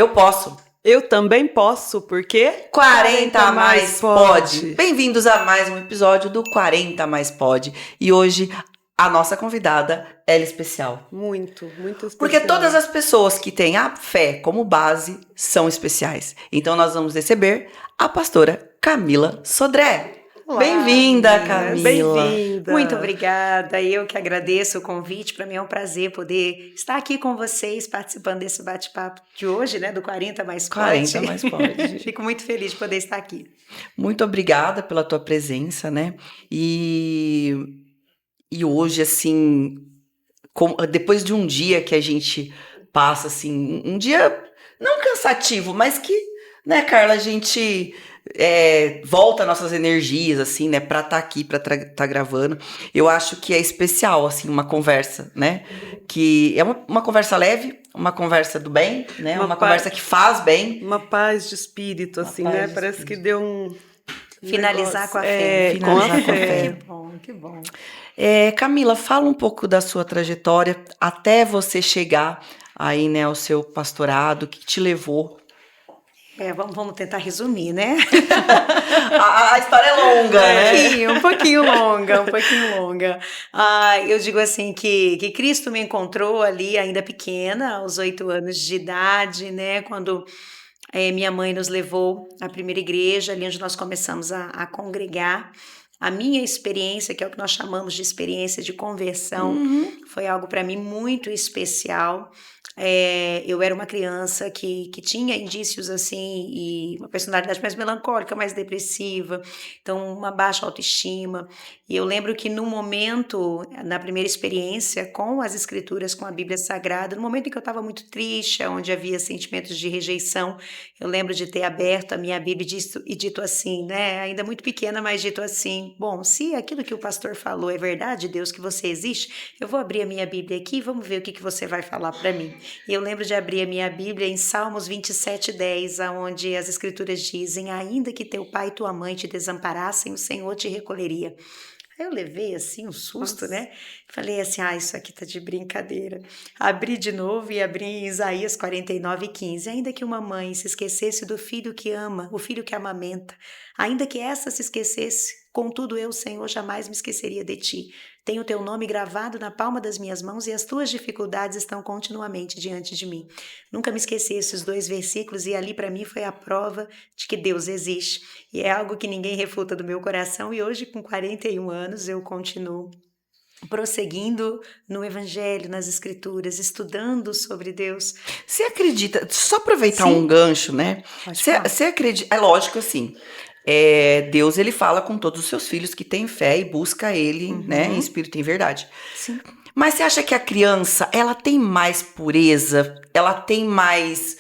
Eu posso. Eu também posso, porque 40 mais pode. Bem-vindos a mais um episódio do 40 mais pode. E hoje a nossa convidada é especial. Muito especial. Porque todas as pessoas que têm a fé como base são especiais. Então nós vamos receber a pastora Camila Sodré. Olá, Bem-vinda, meninas. Camila. Bem-vinda. Muito obrigada. Eu que agradeço o convite. Para mim é um prazer poder estar aqui com vocês, participando desse bate-papo de hoje, né? Do 40 mais pode. 40 mais pode. Fico muito feliz de poder estar aqui. Muito obrigada pela tua presença, né? E hoje, assim, depois de um dia que a gente passa, assim, um dia não cansativo, mas que, né, Carla, a gente volta nossas energias, assim, né, pra estar aqui, pra estar gravando. Eu acho que é especial, assim, uma conversa, né, que é uma conversa leve, uma conversa do bem, né, uma conversa que faz bem. Uma paz de espírito, assim, né, parece que deu um... Finalizar negócio. com a fé. Finalizar com a fé. Que bom. Camila, fala um pouco da sua trajetória até você chegar aí, né, ao seu pastorado, o que te levou? Vamos tentar resumir, né? A história é longa, né? Um pouquinho longa. Eu digo assim que Cristo me encontrou ali ainda pequena, aos 8 anos de idade, né? Quando minha mãe nos levou à primeira igreja, ali onde nós começamos a congregar. A minha experiência, que é o que nós chamamos de experiência de conversão, foi algo para mim muito especial. Eu era uma criança que tinha indícios assim, e uma personalidade mais melancólica, mais depressiva, então uma baixa autoestima. E eu lembro que no momento, na primeira experiência com as escrituras, com a Bíblia Sagrada, no momento em que eu estava muito triste, onde havia sentimentos de rejeição, eu lembro de ter aberto a minha Bíblia e dito assim, né, ainda muito pequena, mas dito assim: bom, se aquilo que o pastor falou é verdade, Deus, que você existe, eu vou abrir a minha Bíblia aqui e vamos ver o que você vai falar para mim. E eu lembro de abrir a minha Bíblia em Salmos 27:10, onde as escrituras dizem: ainda que teu pai e tua mãe te desamparassem, o Senhor te recolheria. Aí eu levei assim um susto, né? Falei assim: isso aqui tá de brincadeira. Abri de novo e abri em Isaías 49:15. Ainda que uma mãe se esquecesse do filho que ama, o filho que amamenta, ainda que essa se esquecesse, contudo eu, Senhor, jamais me esqueceria de ti. Tenho teu nome gravado na palma das minhas mãos e as tuas dificuldades estão continuamente diante de mim. Nunca me esqueci esses 2 versículos e ali para mim foi a prova de que Deus existe. E é algo que ninguém refuta do meu coração, e hoje com 41 anos eu continuo prosseguindo no Evangelho, nas Escrituras, estudando sobre Deus. Você acredita, só aproveitar um gancho, né? Você acredita, é lógico assim, Deus ele fala com todos os seus filhos que têm fé e busca ele, né, em espírito e em verdade. Sim. Mas você acha que a criança, ela tem mais pureza, ela tem mais...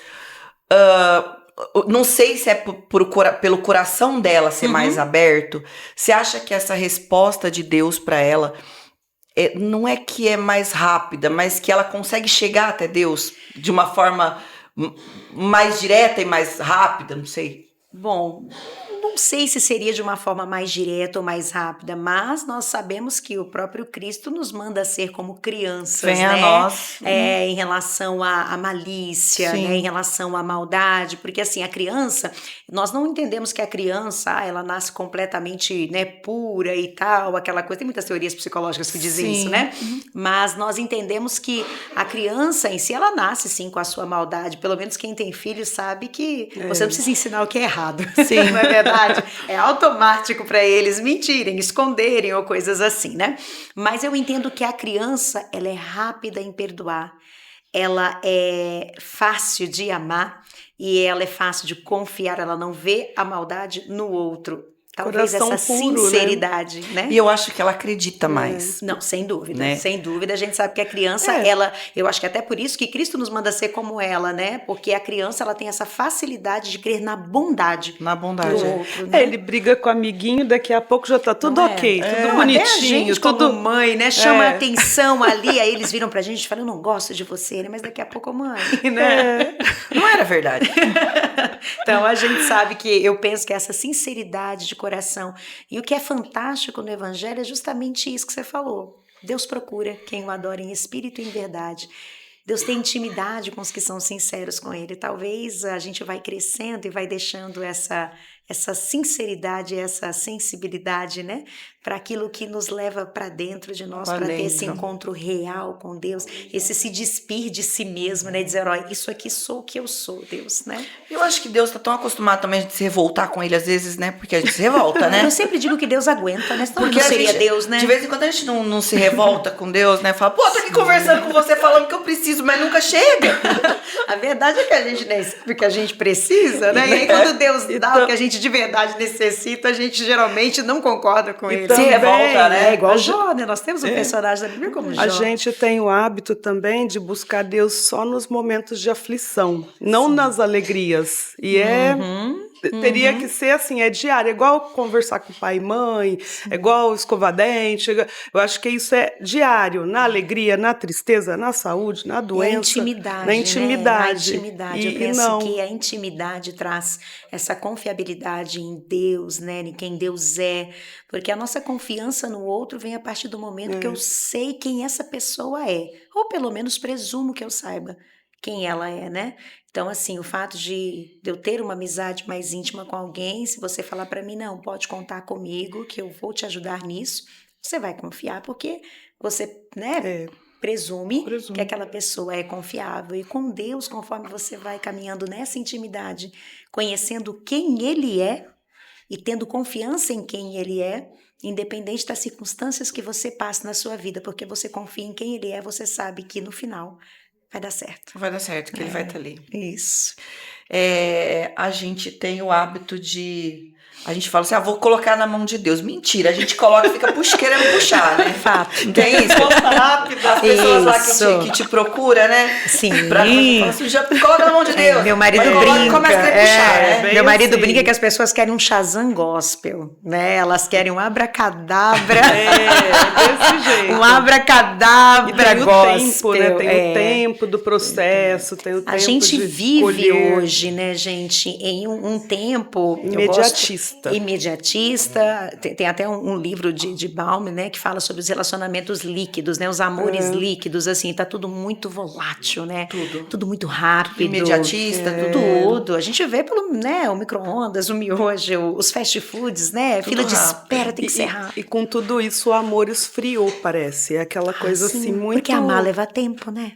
não sei se é pelo coração dela ser mais aberto. Você acha que essa resposta de Deus para ela não é que é mais rápida, mas que ela consegue chegar até Deus de uma forma mais direta e mais rápida? Não sei. Bom, não sei se seria de uma forma mais direta ou mais rápida, mas nós sabemos que o próprio Cristo nos manda ser como crianças, Vem né? a nós. Em relação à malícia, né? Em relação à maldade, porque assim, a criança, nós não entendemos que a criança, ela nasce completamente, né, pura e tal, aquela coisa, tem muitas teorias psicológicas que dizem isso, né? Mas nós entendemos que a criança em si, ela nasce sim com a sua maldade, pelo menos quem tem filho sabe que você não precisa ensinar o que é errado. Sim. Não é verdade? É automático para eles mentirem, esconderem ou coisas assim, né? Mas eu entendo que a criança, ela é rápida em perdoar, ela é fácil de amar e ela é fácil de confiar, ela não vê a maldade no outro. Talvez Coração essa puro, sinceridade, né? E eu acho que ela acredita mais. Não, sem dúvida, Né? Sem dúvida. A gente sabe que a criança, eu acho que até por isso que Cristo nos manda ser como ela, né? Porque a criança, ela tem essa facilidade de crer na bondade. Na bondade. Do outro, né? Ele briga com o amiguinho, daqui a pouco já tá tudo ok, tudo Não, bonitinho, até a gente, tudo... como mãe, né? Chama a atenção ali, aí eles viram pra gente e falam: eu não gosto de você, né? Mas daqui a pouco, mãe, né? Não era verdade. Então a gente sabe que, eu penso que essa sinceridade de coração, e o que é fantástico no Evangelho é justamente isso que você falou. Deus procura quem o adora em espírito e em verdade. Deus tem intimidade com os que são sinceros com Ele. Talvez a gente vai crescendo e vai deixando essa sinceridade, essa sensibilidade, né? Para aquilo que nos leva para dentro de nós, para ter esse encontro real com Deus, esse se despir de si mesmo, né? Dizer, ó, isso aqui sou o que eu sou, Deus, né? Eu acho que Deus tá tão acostumado também a gente se revoltar com ele às vezes, né? Porque a gente se revolta, né? Eu sempre digo que Deus aguenta, né? Senão Porque não seria Deus, né? De vez em quando a gente não se revolta com Deus, né? Fala, pô, tô aqui conversando com você, falando que eu preciso, mas nunca chega. A verdade é que a gente nem sabe o que a gente precisa, né? E aí quando Deus dá o que a gente de verdade necessita, a gente geralmente não concorda com ele. Se revolta, né? É igual Jó, né? Nós temos um personagem da Bíblia como Jó. A gente tem o hábito também de buscar Deus só nos momentos de aflição, não nas alegrias. E teria que ser assim, é diário, é igual conversar com pai e mãe, é igual escovar dente. Eu acho que isso é diário, na alegria, na tristeza, na saúde, na doença. Na intimidade. Na A intimidade. Eu penso que a intimidade traz essa confiabilidade em Deus, né? Em quem Deus é. Porque a nossa confiança no outro vem a partir do momento que eu sei quem essa pessoa é. Ou pelo menos presumo que eu saiba quem ela é, né? Então, assim, o fato de eu ter uma amizade mais íntima com alguém, se você falar para mim, não, pode contar comigo, que eu vou te ajudar nisso, você vai confiar, porque você, né, presume que aquela pessoa é confiável. E com Deus, conforme você vai caminhando nessa intimidade, conhecendo quem Ele é e tendo confiança em quem Ele é, independente das circunstâncias que você passa na sua vida, porque você confia em quem Ele é, você sabe que no final vai dar certo. Vai dar certo, que ele vai estar ali. Isso. A gente tem o hábito de... A gente fala assim, vou colocar na mão de Deus. Mentira, a gente coloca e fica querendo puxar, né? Fato. Não tem isso? Rápido, as pessoas lá que te procuram, né? Sim. Assim, já coloca na mão de Deus. Meu marido brinca. Começa a querer puxar, né? Meu marido brinca que as pessoas querem um Shazam gospel, né? Elas querem um abracadabra. Desse jeito. Um abracadabra tem gospel. O tempo, né? Tem o tempo do processo, tem o tempo a gente de vive escolher. hoje, né, gente, em um tempo imediatista. Imediatista. Tem até um livro de Baum, né, que fala sobre os relacionamentos líquidos, né, os amores líquidos, assim, tá tudo muito volátil, né? Tudo muito rápido. Imediatista, tudo. A gente vê pelo, né, o micro-ondas, o miojo, os fast foods, né? Tudo fila de espera tem que ser rápido. E com tudo isso o amor esfriou, parece. É aquela coisa assim muito... Porque amar leva tempo, né?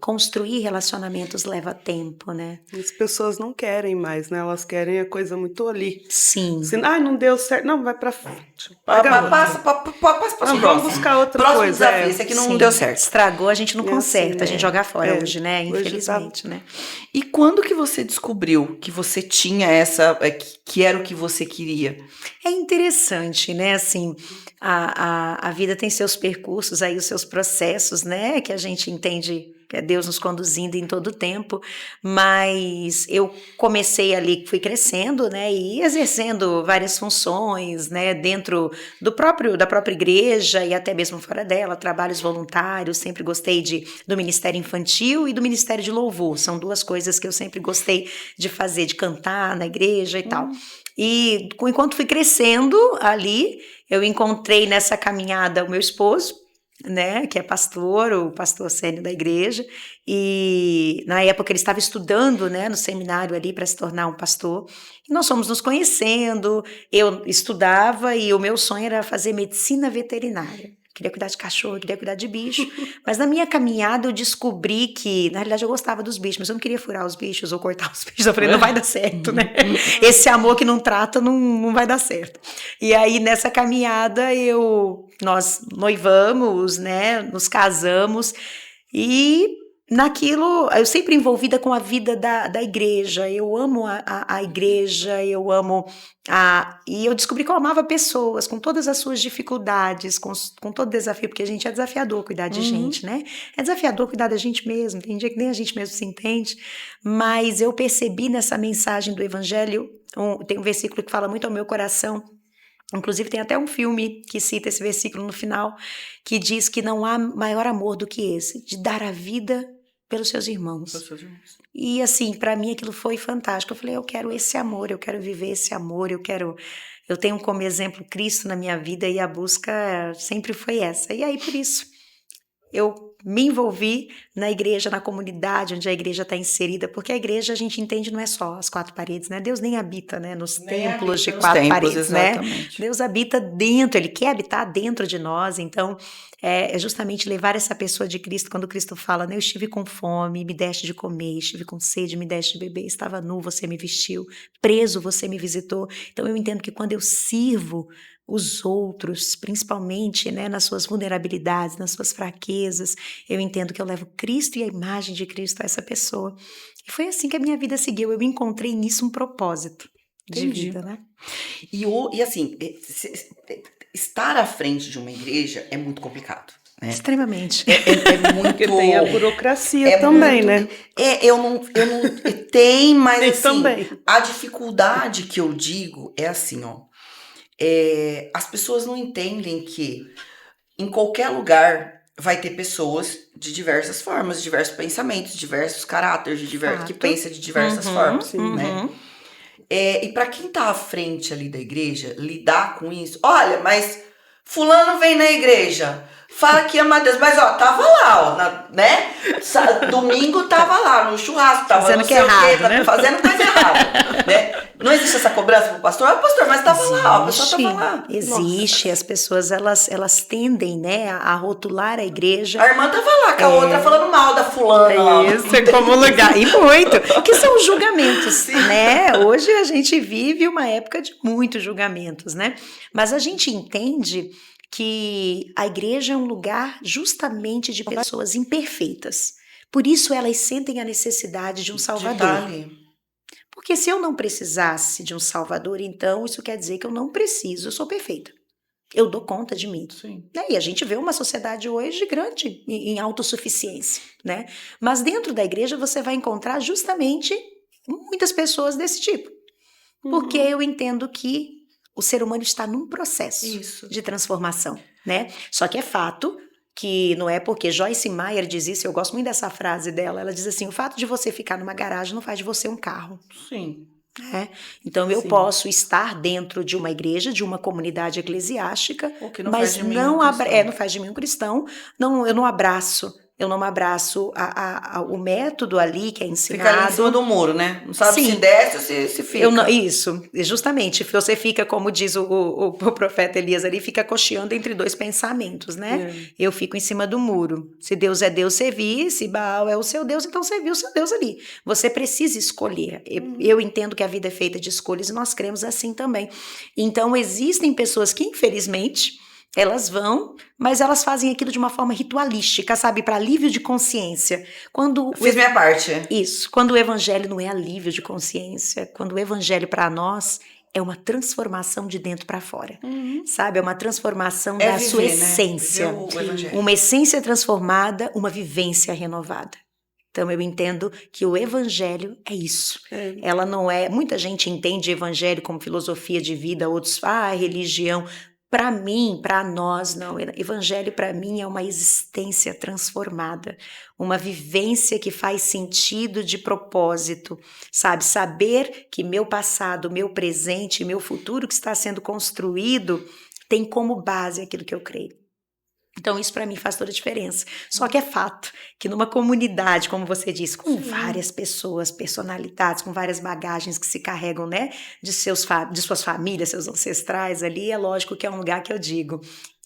Construir relacionamentos leva tempo, né? As pessoas não querem mais, né? Elas querem a coisa muito ali. Sim. Assim, não deu certo. Não, vai pra frente. Passa para o vamos buscar outra próximo coisa. Desafio, esse aqui não deu certo. Estragou, a gente não conserta, a gente joga fora hoje, né? Hoje Infelizmente, né? E quando que você descobriu que você tinha essa... que era o que você queria? É interessante, né? Assim, a vida tem seus percursos aí, os seus processos, né? Que a gente entende que é Deus nos conduzindo em todo o tempo, mas eu comecei ali, fui crescendo, né, e exercendo várias funções, né, dentro da própria igreja e até mesmo fora dela, trabalhos voluntários, sempre gostei do Ministério Infantil e do Ministério de Louvor, são duas coisas que eu sempre gostei de fazer, de cantar na igreja e tal. E enquanto fui crescendo ali, eu encontrei nessa caminhada o meu esposo, né, que é pastor, o pastor sênior da igreja, e na época ele estava estudando, né, no seminário ali para se tornar um pastor, e nós fomos nos conhecendo, eu estudava e o meu sonho era fazer medicina veterinária. Queria cuidar de cachorro, queria cuidar de bicho, mas na minha caminhada eu descobri que, na realidade eu gostava dos bichos, mas eu não queria furar os bichos ou cortar os bichos, eu falei, não vai dar certo, né? Esse amor que não trata não vai dar certo. E aí nessa caminhada nós noivamos, né, nos casamos e... naquilo, eu sempre envolvida com a vida da igreja, eu amo a igreja, eu amo e eu descobri que eu amava pessoas, com todas as suas dificuldades, com todo desafio, porque a gente é desafiador cuidar de gente, né? É desafiador cuidar da gente mesmo, tem dia que nem a gente mesmo se entende, mas eu percebi nessa mensagem do Evangelho, tem um versículo que fala muito ao meu coração, inclusive tem até um filme que cita esse versículo no final, que diz que não há maior amor do que esse, de dar a vida pelos seus irmãos. E assim, para mim aquilo foi fantástico. Eu falei, eu quero esse amor, eu quero viver esse amor, eu tenho como exemplo Cristo na minha vida e a busca sempre foi essa. E aí por isso eu me envolvi na igreja, na comunidade onde a igreja está inserida, porque a igreja a gente entende não é só as quatro paredes, né? Deus nem habita, né, nos templos de quatro paredes, né? Deus habita dentro, Ele quer habitar dentro de nós, então é justamente levar essa pessoa de Cristo, quando Cristo fala, né, eu estive com fome, me deste de comer, estive com sede, me deste de beber, estava nu, você me vestiu, preso, você me visitou. Então eu entendo que quando eu sirvo os outros, principalmente, né, nas suas vulnerabilidades, nas suas fraquezas, eu entendo que eu levo Cristo e a imagem de Cristo a essa pessoa. E foi assim que a minha vida seguiu, eu encontrei nisso um propósito de vida, né? E assim, estar à frente de uma igreja é muito complicado. Né? Extremamente. É muito... Porque tem a burocracia também, muito, né? Eu não tem, mas Tem assim, também. a dificuldade que eu digo é assim, ó. As pessoas não entendem que em qualquer lugar vai ter pessoas de diversas formas, diversos pensamentos, diversos caráteres, que pensam de diversas formas, né? E para quem tá à frente ali da igreja, lidar com isso, olha, mas fulano vem na igreja, fala que ama Deus, mas ó, tava lá, ó, né? Domingo tava lá, no churrasco, tava fazendo não sei errado, o quê, né? fazendo coisa errada, né? Não existe essa cobrança pro pastor, pastor, mas tava lá, ó, a pessoa tava lá. Existe, as pessoas, elas tendem, né, a rotular a igreja. A irmã tava lá com a outra falando mal da fulana. Isso, é como lugar, e muito, que são julgamentos, né? Hoje a gente vive uma época de muitos julgamentos, né? Mas a gente entende que a igreja é um lugar justamente de pessoas imperfeitas. Por isso elas sentem a necessidade de um Salvador. Porque se eu não precisasse de um Salvador, então isso quer dizer que eu não preciso, eu sou perfeita. Eu dou conta de mim. Sim. E a gente vê uma sociedade hoje grande em autossuficiência, né? Mas dentro da igreja você vai encontrar justamente muitas pessoas desse tipo. Porque eu entendo que o ser humano está num processo de transformação, né? Só que é fato que não é porque Joyce Meyer diz isso, eu gosto muito dessa frase dela, ela diz assim, o fato de você ficar numa garagem não faz de você um carro. Sim. Então eu posso estar dentro de uma igreja, de uma comunidade eclesiástica, mas não faz de mim um cristão, eu não abraço o método ali que é ensinado. Fica ali em cima do muro, né? Não sabe se desce ou se fica. Isso, justamente. Você fica, como diz o profeta Elias ali, fica cocheando entre dois pensamentos, né? Eu fico em cima do muro. Se Deus é Deus, servi. Se Baal é o seu Deus, então servi o seu Deus ali. Você precisa escolher. Eu entendo que a vida é feita de escolhas e nós cremos assim também. Então, existem pessoas que, infelizmente, elas vão, mas elas fazem aquilo de uma forma ritualística, sabe? Para alívio de consciência. Fiz minha parte. Isso. Quando o evangelho não é alívio de consciência, quando o evangelho para nós é uma transformação de dentro para fora, sabe? É uma transformação da sua essência. Né? Uma essência transformada, uma vivência renovada. Então eu entendo que o evangelho é isso. Ela não é... Muita gente entende evangelho como filosofia de vida, outros, religião... Para mim, para nós, não. Evangelho para mim é uma existência transformada, uma vivência que faz sentido de propósito, sabe? Saber que meu passado, meu presente, meu futuro que está sendo construído tem como base aquilo que eu creio. Então isso para mim faz toda a diferença. Só que é fato que numa comunidade, como você disse, com várias pessoas, personalidades, com várias bagagens que se carregam, né, de suas famílias, seus ancestrais ali, é lógico que é um lugar que eu digo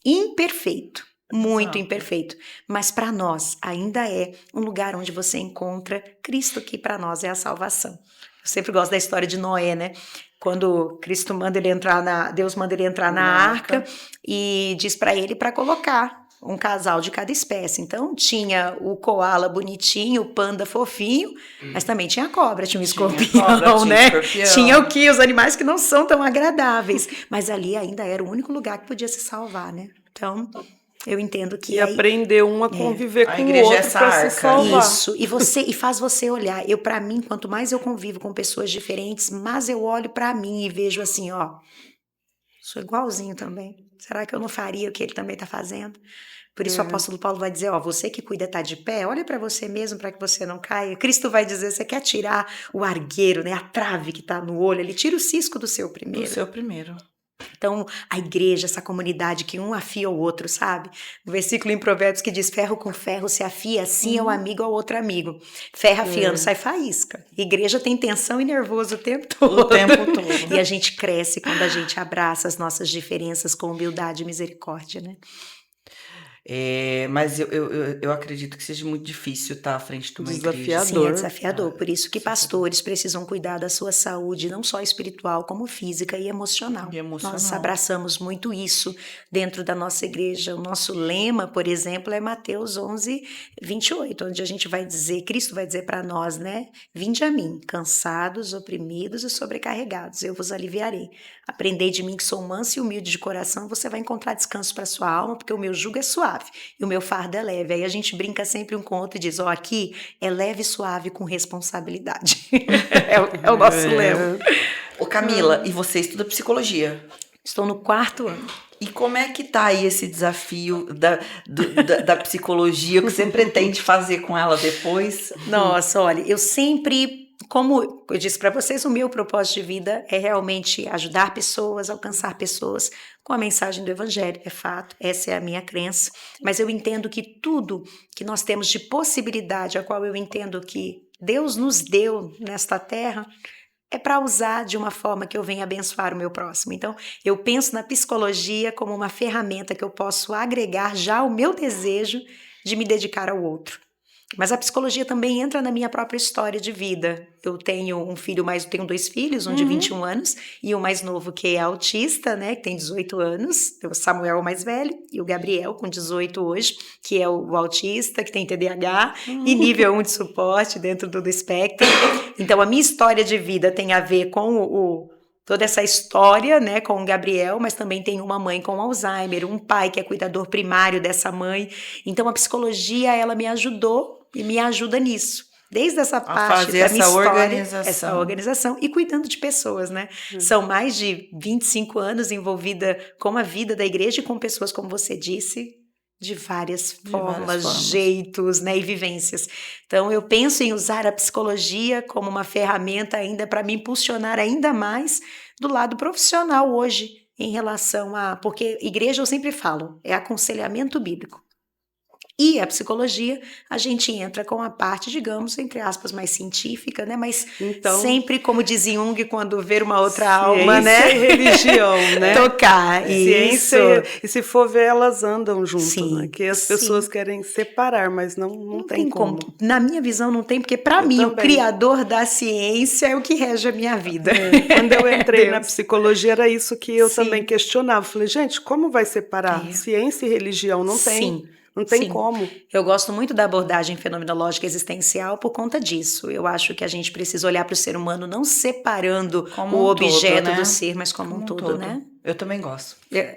imperfeito, muito imperfeito, mas para nós ainda é um lugar onde você encontra Cristo, que para nós é a salvação. Eu sempre gosto da história de Noé, né? Quando Cristo Deus manda ele entrar na arca e diz para ele para colocar um casal de cada espécie. Então tinha o koala bonitinho, o panda fofinho, mas também tinha a cobra, tinha o escorpião, né? Tinha os animais que não são tão agradáveis, mas ali ainda era o único lugar que podia se salvar, né? Então eu entendo que... E aprender a conviver com o outro para se salvar. Isso, e faz você olhar. Para mim, quanto mais eu convivo com pessoas diferentes, mais eu olho para mim e vejo assim, ó, sou igualzinho também. Será que eu não faria o que ele também está fazendo? Por isso o apóstolo Paulo vai dizer, ó, você que cuida tá de pé, olha para você mesmo para que você não caia. Cristo vai dizer, você quer tirar o argueiro, né, a trave que está no olho, ele tira o cisco do seu primeiro. Do seu primeiro. Então, a igreja, essa comunidade que um afia o outro, sabe? O versículo em Provérbios que diz: ferro com ferro se afia, assim é o amigo ao outro amigo. Ferro afiando, sai faísca. Igreja tem tensão e nervoso o tempo todo. O tempo todo. E a gente cresce quando a gente abraça as nossas diferenças com humildade e misericórdia, né? Mas eu acredito que seja muito difícil estar à frente de uma igreja. Desafiador. Sim, é desafiador. Por isso que pastores precisam cuidar da sua saúde, não só espiritual, como física e emocional. Nós abraçamos muito isso dentro da nossa igreja. O nosso lema, por exemplo, é Mateus 11, 28, onde a gente vai dizer, Cristo vai dizer para nós, né? Vinde a mim, cansados, oprimidos e sobrecarregados, eu vos aliviarei. Aprendei de mim que sou manso e humilde de coração, você vai encontrar descanso para sua alma, porque o meu jugo é suave e o meu fardo é leve. Aí a gente brinca sempre um com o outro e diz, aqui é leve e suave com responsabilidade. é o nosso lema. Ô Camila, e você estuda psicologia? Estou no 4º ano. E como é que tá aí esse desafio da psicologia? O que você pretende fazer com ela depois? Nossa, olha, eu sempre... Como eu disse para vocês, o meu propósito de vida é realmente ajudar pessoas, alcançar pessoas com a mensagem do Evangelho, é fato, essa é a minha crença. Mas eu entendo que tudo que nós temos de possibilidade, a qual eu entendo que Deus nos deu nesta terra, é para usar de uma forma que eu venha abençoar o meu próximo. Então, eu penso na psicologia como uma ferramenta que eu posso agregar já o meu desejo de me dedicar ao outro. Mas a psicologia também entra na minha própria história de vida. Eu tenho um filho tenho 2 filhos, um de 21 anos e o mais novo que é autista, né, que tem 18 anos. O Samuel é o mais velho e o Gabriel com 18 hoje, que é o autista, que tem TDAH e nível 1 de suporte dentro do espectro. Então a minha história de vida tem a ver com toda essa história, né, com o Gabriel, mas também tem uma mãe com Alzheimer, um pai que é cuidador primário dessa mãe. Então a psicologia, ela me ajudou e me ajuda nisso. Desde essa parte da minha história, essa organização e cuidando de pessoas, né? São mais de 25 anos envolvida com a vida da igreja e com pessoas, como você disse, de várias formas, jeitos, né, e vivências. Então, eu penso em usar a psicologia como uma ferramenta ainda para me impulsionar ainda mais do lado profissional hoje, em relação porque igreja, eu sempre falo, é aconselhamento bíblico. E a psicologia, a gente entra com a parte, digamos, entre aspas, mais científica, né? Mas então, sempre, como diz Jung, quando ver uma outra alma, né? E religião, né? Tocar, ciência e se for ver, elas andam junto, sim, né? Que as pessoas querem separar, mas não tem como. Na minha visão, não tem, porque para mim, também. O criador da ciência é o que rege a minha vida. Quando eu entrei na psicologia, era isso que eu também questionava. Falei, gente, como vai separar ciência e religião? Não tem. Sim. Não tem como. Eu gosto muito da abordagem fenomenológica existencial por conta disso. Eu acho que a gente precisa olhar para o ser humano não separando como o objeto todo, né? Do ser, mas como um todo, né? Eu também gosto.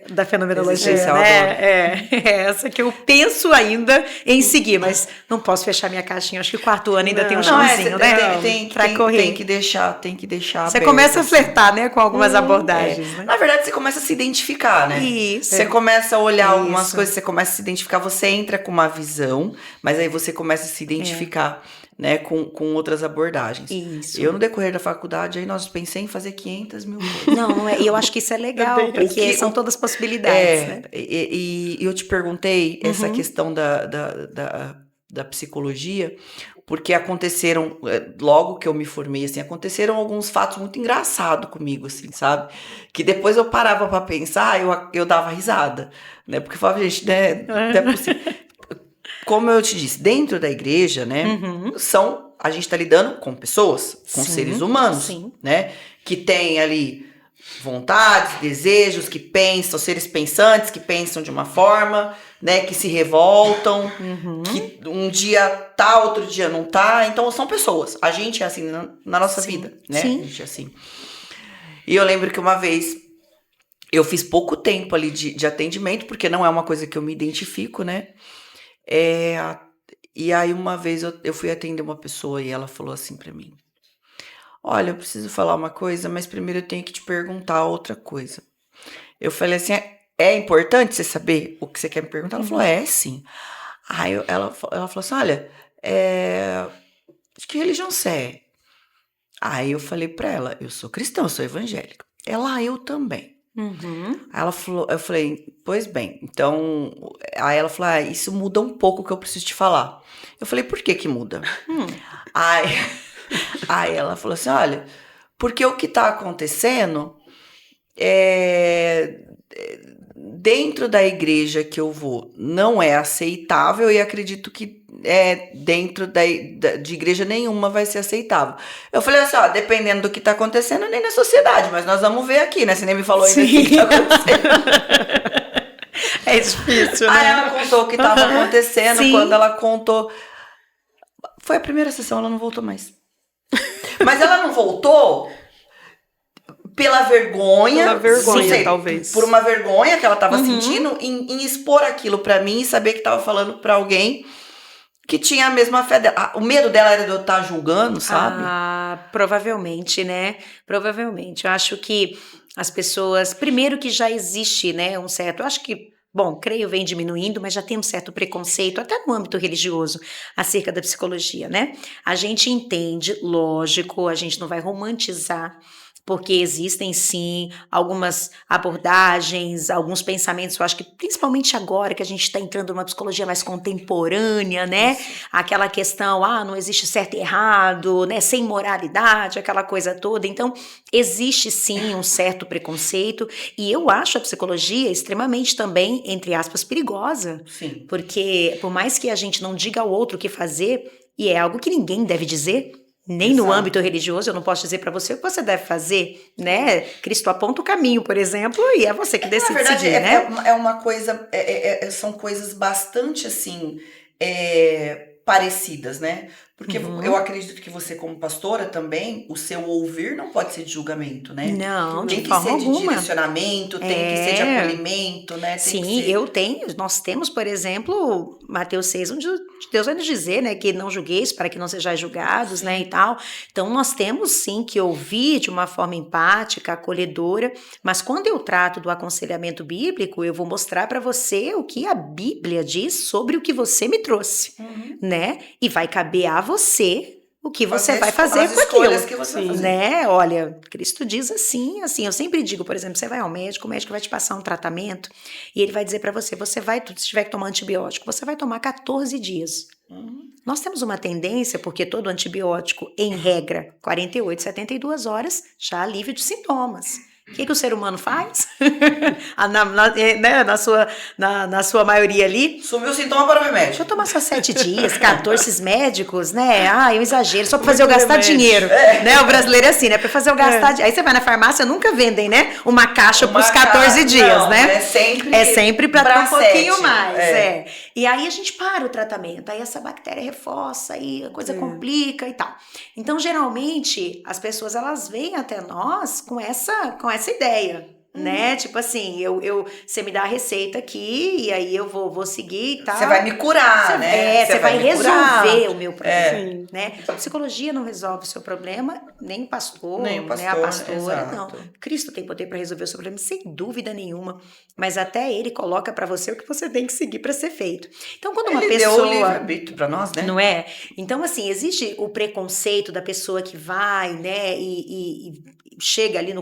Da fenomenologia, né? É essa que eu penso ainda em seguir, mas não posso fechar minha caixinha. Acho que o 4º ano ainda tem um chãozinho, né? Tem que deixar Você aberto, começa a flertar, né, com algumas abordagens, né? Na verdade, você começa a se identificar, né? Isso. Você começa a olhar algumas coisas, você começa a se identificar, você entra com uma visão, mas aí você começa a se identificar, né, com outras abordagens. Isso. Eu, no decorrer da faculdade, aí nós pensei em fazer 500 mil coisas. Não é. E eu acho que isso é legal, porque são todas possibilidades, né? E eu te perguntei essa questão da psicologia, porque aconteceram, logo que eu me formei, assim, aconteceram alguns fatos muito engraçados comigo, assim, sabe? Que depois eu parava pra pensar, eu dava risada, né? Porque eu falava, gente, né, não é possível. Como eu te disse, dentro da igreja, né, a gente está lidando com pessoas, com seres humanos, né, que tem ali vontades, desejos, que pensam, seres pensantes, que pensam de uma forma, né, que se revoltam, que um dia tá, outro dia não tá, então são pessoas. A gente é assim na nossa vida, né, a gente é assim. E eu lembro que uma vez eu fiz pouco tempo ali de atendimento, porque não é uma coisa que eu me identifico, né, e aí uma vez eu fui atender uma pessoa e ela falou assim pra mim, olha, eu preciso falar uma coisa, mas primeiro eu tenho que te perguntar outra coisa. Eu falei assim, é importante você saber o que você quer me perguntar? Ela falou, sim. Aí ela falou assim, olha, de que religião você é? Aí eu falei pra ela, eu sou cristã, eu sou evangélica. Ela, eu também. Aí ela falou, eu falei, pois bem, então. Aí ela falou, isso muda um pouco o que eu preciso te falar. Eu falei, por que que muda? Aí, aí ela falou assim, olha, porque o que tá acontecendo é. Dentro da igreja que eu vou não é aceitável e acredito que dentro de igreja nenhuma vai ser aceitável. Eu falei assim, dependendo do que tá acontecendo, nem na sociedade, mas nós vamos ver aqui, né? Você nem me falou ainda o que tá acontecendo. É difícil, né? Aí ela contou o que tava acontecendo, Sim. quando ela contou... Foi a primeira sessão, ela não voltou mais. Mas ela não voltou... Pela vergonha, Sim, não sei, talvez. por uma vergonha que ela tava sentindo em expor aquilo pra mim e saber que tava falando pra alguém que tinha a mesma fé dela. O medo dela era de eu estar julgando, sabe? Provavelmente, né? Provavelmente. Eu acho que as pessoas, primeiro que já existe, né, um certo, eu acho que, bom, creio vem diminuindo, mas já tem um certo preconceito, até no âmbito religioso, acerca da psicologia, né? A gente entende, lógico, a gente não vai romantizar, porque existem sim algumas abordagens, alguns pensamentos, eu acho que principalmente agora que a gente está entrando numa psicologia mais contemporânea, né? Aquela questão, não existe certo e errado, né? Sem moralidade, aquela coisa toda. Então, existe sim um certo preconceito e eu acho a psicologia extremamente também, entre aspas, perigosa. Sim. Porque por mais que a gente não diga ao outro o que fazer, e é algo que ninguém deve dizer, nem no âmbito religioso, eu não posso dizer para você o que você deve fazer, né? Cristo aponta o caminho, por exemplo, e é você que decide Na verdade, seguir, né? é uma coisa, são coisas bastante, assim, parecidas, né? Porque eu acredito que você, como pastora também, o seu ouvir não pode ser de julgamento, né? Não, tem de que forma ser de alguma. direcionamento, tem que ser de acolhimento, né? Tem Sim, que ser... nós temos, por exemplo, Mateus 6, onde Deus vai nos dizer, né, que não julgueis para que não sejais julgados, né, e tal. Então, nós temos sim que ouvir de uma forma empática, acolhedora, mas quando eu trato do aconselhamento bíblico, eu vou mostrar para você o que a Bíblia diz sobre o que você me trouxe, né, e vai caber a você o que você vai fazer com aquilo, que você vai fazer. né? Olha, Cristo diz assim, eu sempre digo, por exemplo, você vai ao médico, o médico vai te passar um tratamento e ele vai dizer para você, se tiver que tomar antibiótico, você vai tomar 14 dias. Nós temos uma tendência, porque todo antibiótico, em regra, 48, 72 horas, já alivia de sintomas. O que o ser humano faz? na sua maioria ali. Sumiu o sintoma para o remédio. Deixa eu tomar só 7 dias, 14 esses médicos, né? É um exagero, só para fazer eu gastar dinheiro. Né? O brasileiro é assim, né? Para fazer eu gastar dinheiro. Aí você vai na farmácia, nunca vendem, né? Uma caixa para os 14 dias, não, né? É sempre para ter um pouquinho 7. mais. E aí a gente para o tratamento, aí essa bactéria reforça, aí a coisa complica e tal. Então, geralmente, as pessoas elas vêm até nós com essa ideia, né? Tipo assim, você me dá a receita aqui e aí eu vou seguir e tal. Você vai me curar, né? Você vai me curar. resolver o meu problema, né? A psicologia não resolve o seu problema, nem o pastor, né? A pastora, exato. não. Cristo tem poder para resolver o seu problema, sem dúvida nenhuma, mas até ele coloca para você o que você tem que seguir para ser feito. Então, quando uma pessoa... Ele deu o livre-arbítrio para nós, né? Não é? Então, assim, existe o preconceito da pessoa que vai, né, e chega ali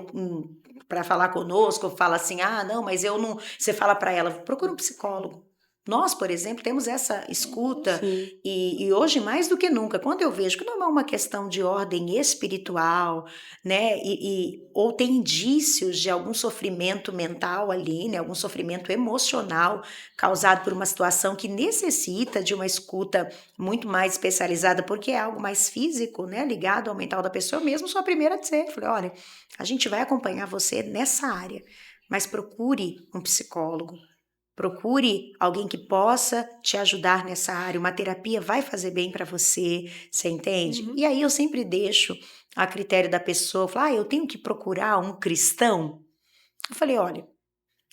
para falar conosco, fala assim, não, mas eu não... Você fala para ela, procura um psicólogo. Nós, por exemplo, temos essa escuta e hoje mais do que nunca, quando eu vejo que não é uma questão de ordem espiritual, né, ou tem indícios de algum sofrimento mental ali, né, algum sofrimento emocional causado por uma situação que necessita de uma escuta muito mais especializada, porque é algo mais físico, né, ligado ao mental da pessoa, mesmo sou a primeira a dizer, falei, olha, a gente vai acompanhar você nessa área, mas procure um psicólogo. Procure alguém que possa te ajudar nessa área. Uma terapia vai fazer bem para você, você entende? E aí eu sempre deixo a critério da pessoa, falar, eu tenho que procurar um cristão? Eu falei, olha,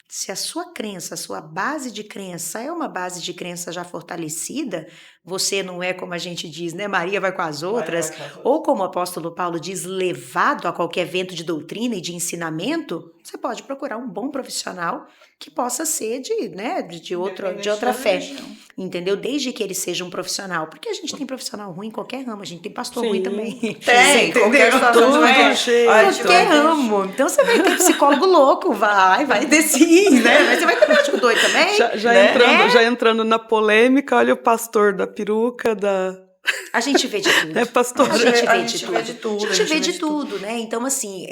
se a sua crença, a sua base de crença é uma base de crença já fortalecida, você não é como a gente diz, né? Maria vai com as outras, ou como o apóstolo Paulo diz, levado a qualquer vento de doutrina e de ensinamento, você pode procurar um bom profissional que possa ser de outra fé, entendeu? Desde que ele seja um profissional, porque a gente tem profissional ruim em qualquer ramo, a gente tem pastor ruim também. Tem, qualquer situação Tudo, Qualquer ramo. Então você vai ter psicólogo louco, vai ter sim, né? Mas você vai ter médico doido também. Já entrando na polêmica, olha o pastor da peruca, A gente vê de tudo. Pastor? A gente vê de tudo. A gente vê de tudo, né? Então, assim,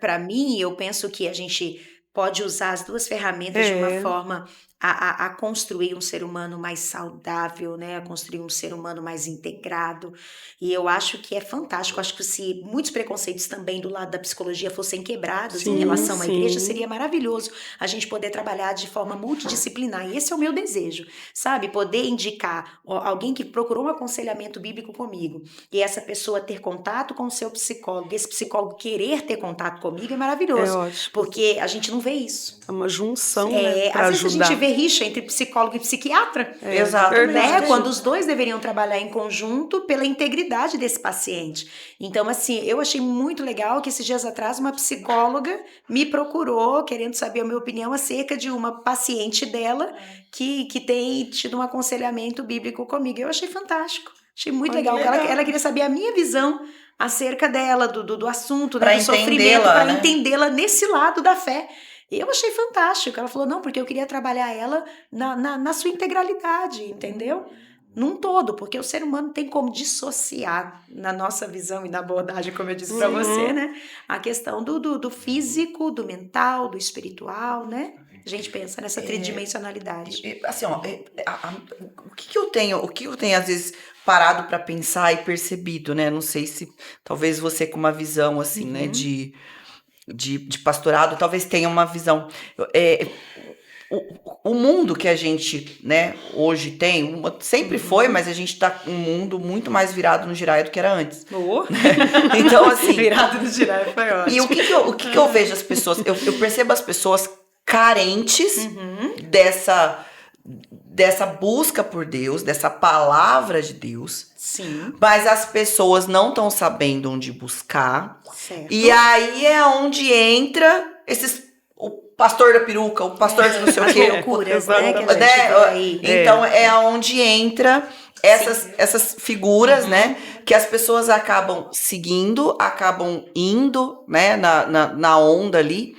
pra mim, eu penso que a gente pode usar as duas ferramentas de uma forma a construir um ser humano mais saudável, né? A construir um ser humano mais integrado. E eu acho que é fantástico. Acho que se muitos preconceitos também do lado da psicologia fossem quebrados em relação à igreja, seria maravilhoso a gente poder trabalhar de forma multidisciplinar. E esse é o meu desejo, sabe? Poder indicar alguém que procurou um aconselhamento bíblico comigo e essa pessoa ter contato com o seu psicólogo, esse psicólogo querer ter contato comigo é maravilhoso. É ótimo. Porque a gente não vê isso. É uma junção, né? Pra às vezes ajudar. a gente vê rixa entre psicólogo e psiquiatra. Exatamente. Né? Quando os dois deveriam trabalhar em conjunto pela integridade desse paciente. Então, assim, eu achei muito legal que esses dias atrás uma psicóloga me procurou querendo saber a minha opinião acerca de uma paciente dela que tem tido um aconselhamento bíblico comigo. Eu achei fantástico. Achei muito legal. Ela queria saber a minha visão acerca dela, do assunto, né, do sofrimento, para entendê-la nesse lado da fé. Eu achei fantástico. Ela falou, não, porque eu queria trabalhar ela na sua integralidade, entendeu? Num todo, porque o ser humano tem como dissociar na nossa visão e na abordagem, como eu disse para você, né? A questão do físico, do mental, do espiritual, né? A gente pensa nessa tridimensionalidade. Assim, ó, o que eu tenho às vezes parado para pensar e percebido, né? Não sei se talvez você com uma visão assim, né, de pastorado, talvez tenha uma visão. O mundo que a gente, né, hoje tem, sempre foi, mas a gente tá um mundo muito mais virado no giraia do que era antes. Então, assim... Virado no giraia foi ótimo. E o que eu vejo as pessoas... Eu percebo as pessoas carentes dessa busca por Deus, dessa palavra de Deus. Sim. Mas as pessoas não estão sabendo onde buscar. Certo. E aí é onde entra o pastor da peruca, o pastor de não sei o quê. Loucuras, né, que a gente vê aí. Então é onde entra essas figuras, né, que as pessoas acabam seguindo, acabam indo, né, na onda ali.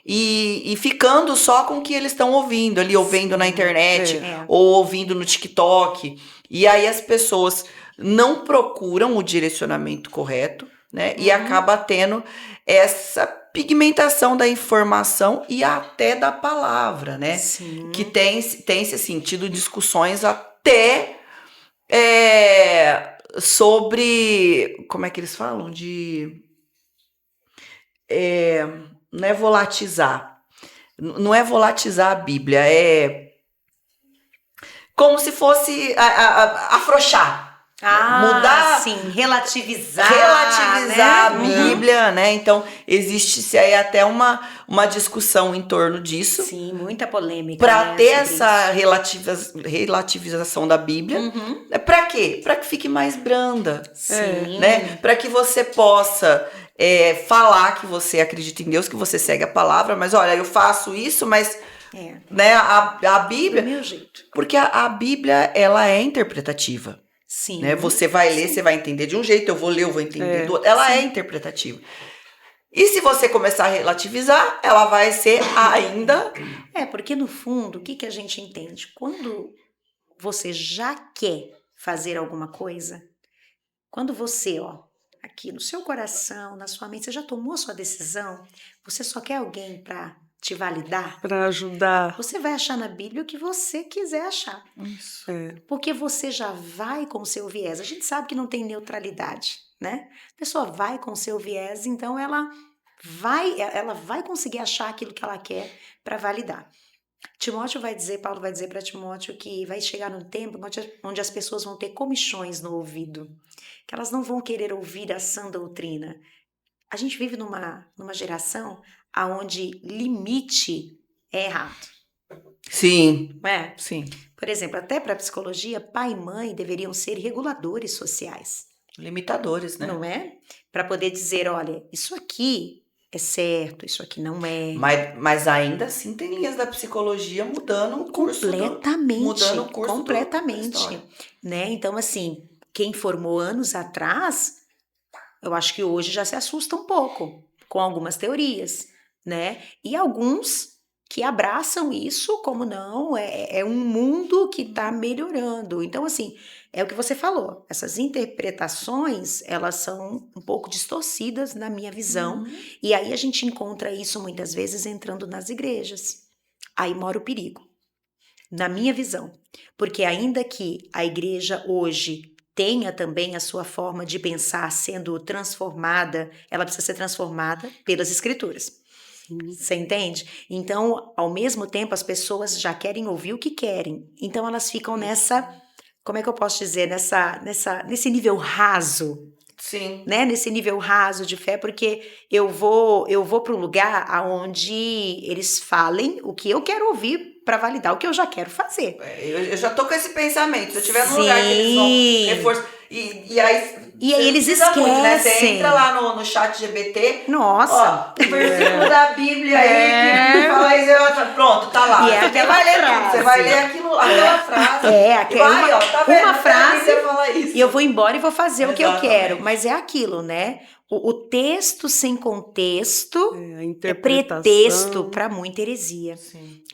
E ficando só com o que eles estão ouvindo ali, ouvindo na internet, ou ouvindo no TikTok. E aí as pessoas não procuram o direcionamento correto, né? E acaba tendo essa pigmentação da informação e até da palavra, né? Sim. Que tem assim, tido discussões até sobre... Como é que eles falam? Não é volatizar. Não é volatizar a Bíblia, é como se fosse afrouxar. Mudar, sim, relativizar né? A Bíblia, né? Então, existe aí até uma discussão em torno disso. Sim, muita polêmica. Para né, ter essa relativização da Bíblia. Para quê? Para que fique mais branda. Sim. Né? Para que você possa falar que você acredita em Deus, que você segue a palavra, mas olha, eu faço isso, mas né, a Bíblia... Do meu jeito. Porque a Bíblia, ela é interpretativa. Sim. Né? Você vai ler, você vai entender de um jeito, eu vou ler, eu vou entender do outro. Ela é interpretativa. E se você começar a relativizar, ela vai ser ainda... Porque no fundo, o que a gente entende? Quando você já quer fazer alguma coisa, quando você, aqui no seu coração, na sua mente, você já tomou a sua decisão, você só quer alguém para te validar, para ajudar. Você vai achar na Bíblia o que você quiser achar. Isso. Porque você já vai com o seu viés. A gente sabe que não tem neutralidade, né? A pessoa vai com o seu viés, então ela vai conseguir achar aquilo que ela quer para validar. Paulo vai dizer para Timóteo que vai chegar num tempo onde as pessoas vão ter comichões no ouvido, que elas não vão querer ouvir a sã doutrina. A gente vive numa geração onde limite é errado. Sim, Não é? sim. Por exemplo, até para a psicologia, pai e mãe deveriam ser reguladores sociais, Limitadores, né? não é? Para poder dizer, olha, isso aqui é certo, isso aqui não é. Mas ainda assim tem linhas da psicologia mudando o curso Completamente, da história. completamente, né? Então, assim, quem formou anos atrás, eu acho que hoje já se assusta um pouco com algumas teorias, né? E alguns que abraçam isso como não, é um mundo que está melhorando. Então, assim, é o que você falou, essas interpretações, elas são um pouco distorcidas na minha visão, e aí a gente encontra isso muitas vezes entrando nas igrejas. Aí mora o perigo, na minha visão, porque ainda que a igreja hoje tenha também a sua forma de pensar sendo transformada, ela precisa ser transformada pelas escrituras. Você entende? Então, ao mesmo tempo, as pessoas já querem ouvir o que querem. Então, elas ficam nessa, como é que eu posso dizer, nesse nível raso, Sim. né? Nesse nível raso de fé, porque eu vou para um lugar aonde eles falem o que eu quero ouvir para validar o que eu já quero fazer. Eu já tô com esse pensamento. Se eu estiver num lugar que eles vão reforçar. E aí eles esquecem. Muito, né? Você entra lá no chat GPT. Nossa. Ó, o versículo da Bíblia aí que fala isso. Pronto, tá lá. E é você vai ler tudo. Você vai ler aquela frase. Tá vendo? Uma frase. Fala isso. E eu vou embora e vou fazer o que eu quero. Mas é aquilo, né? O texto sem contexto é pretexto para muita heresia.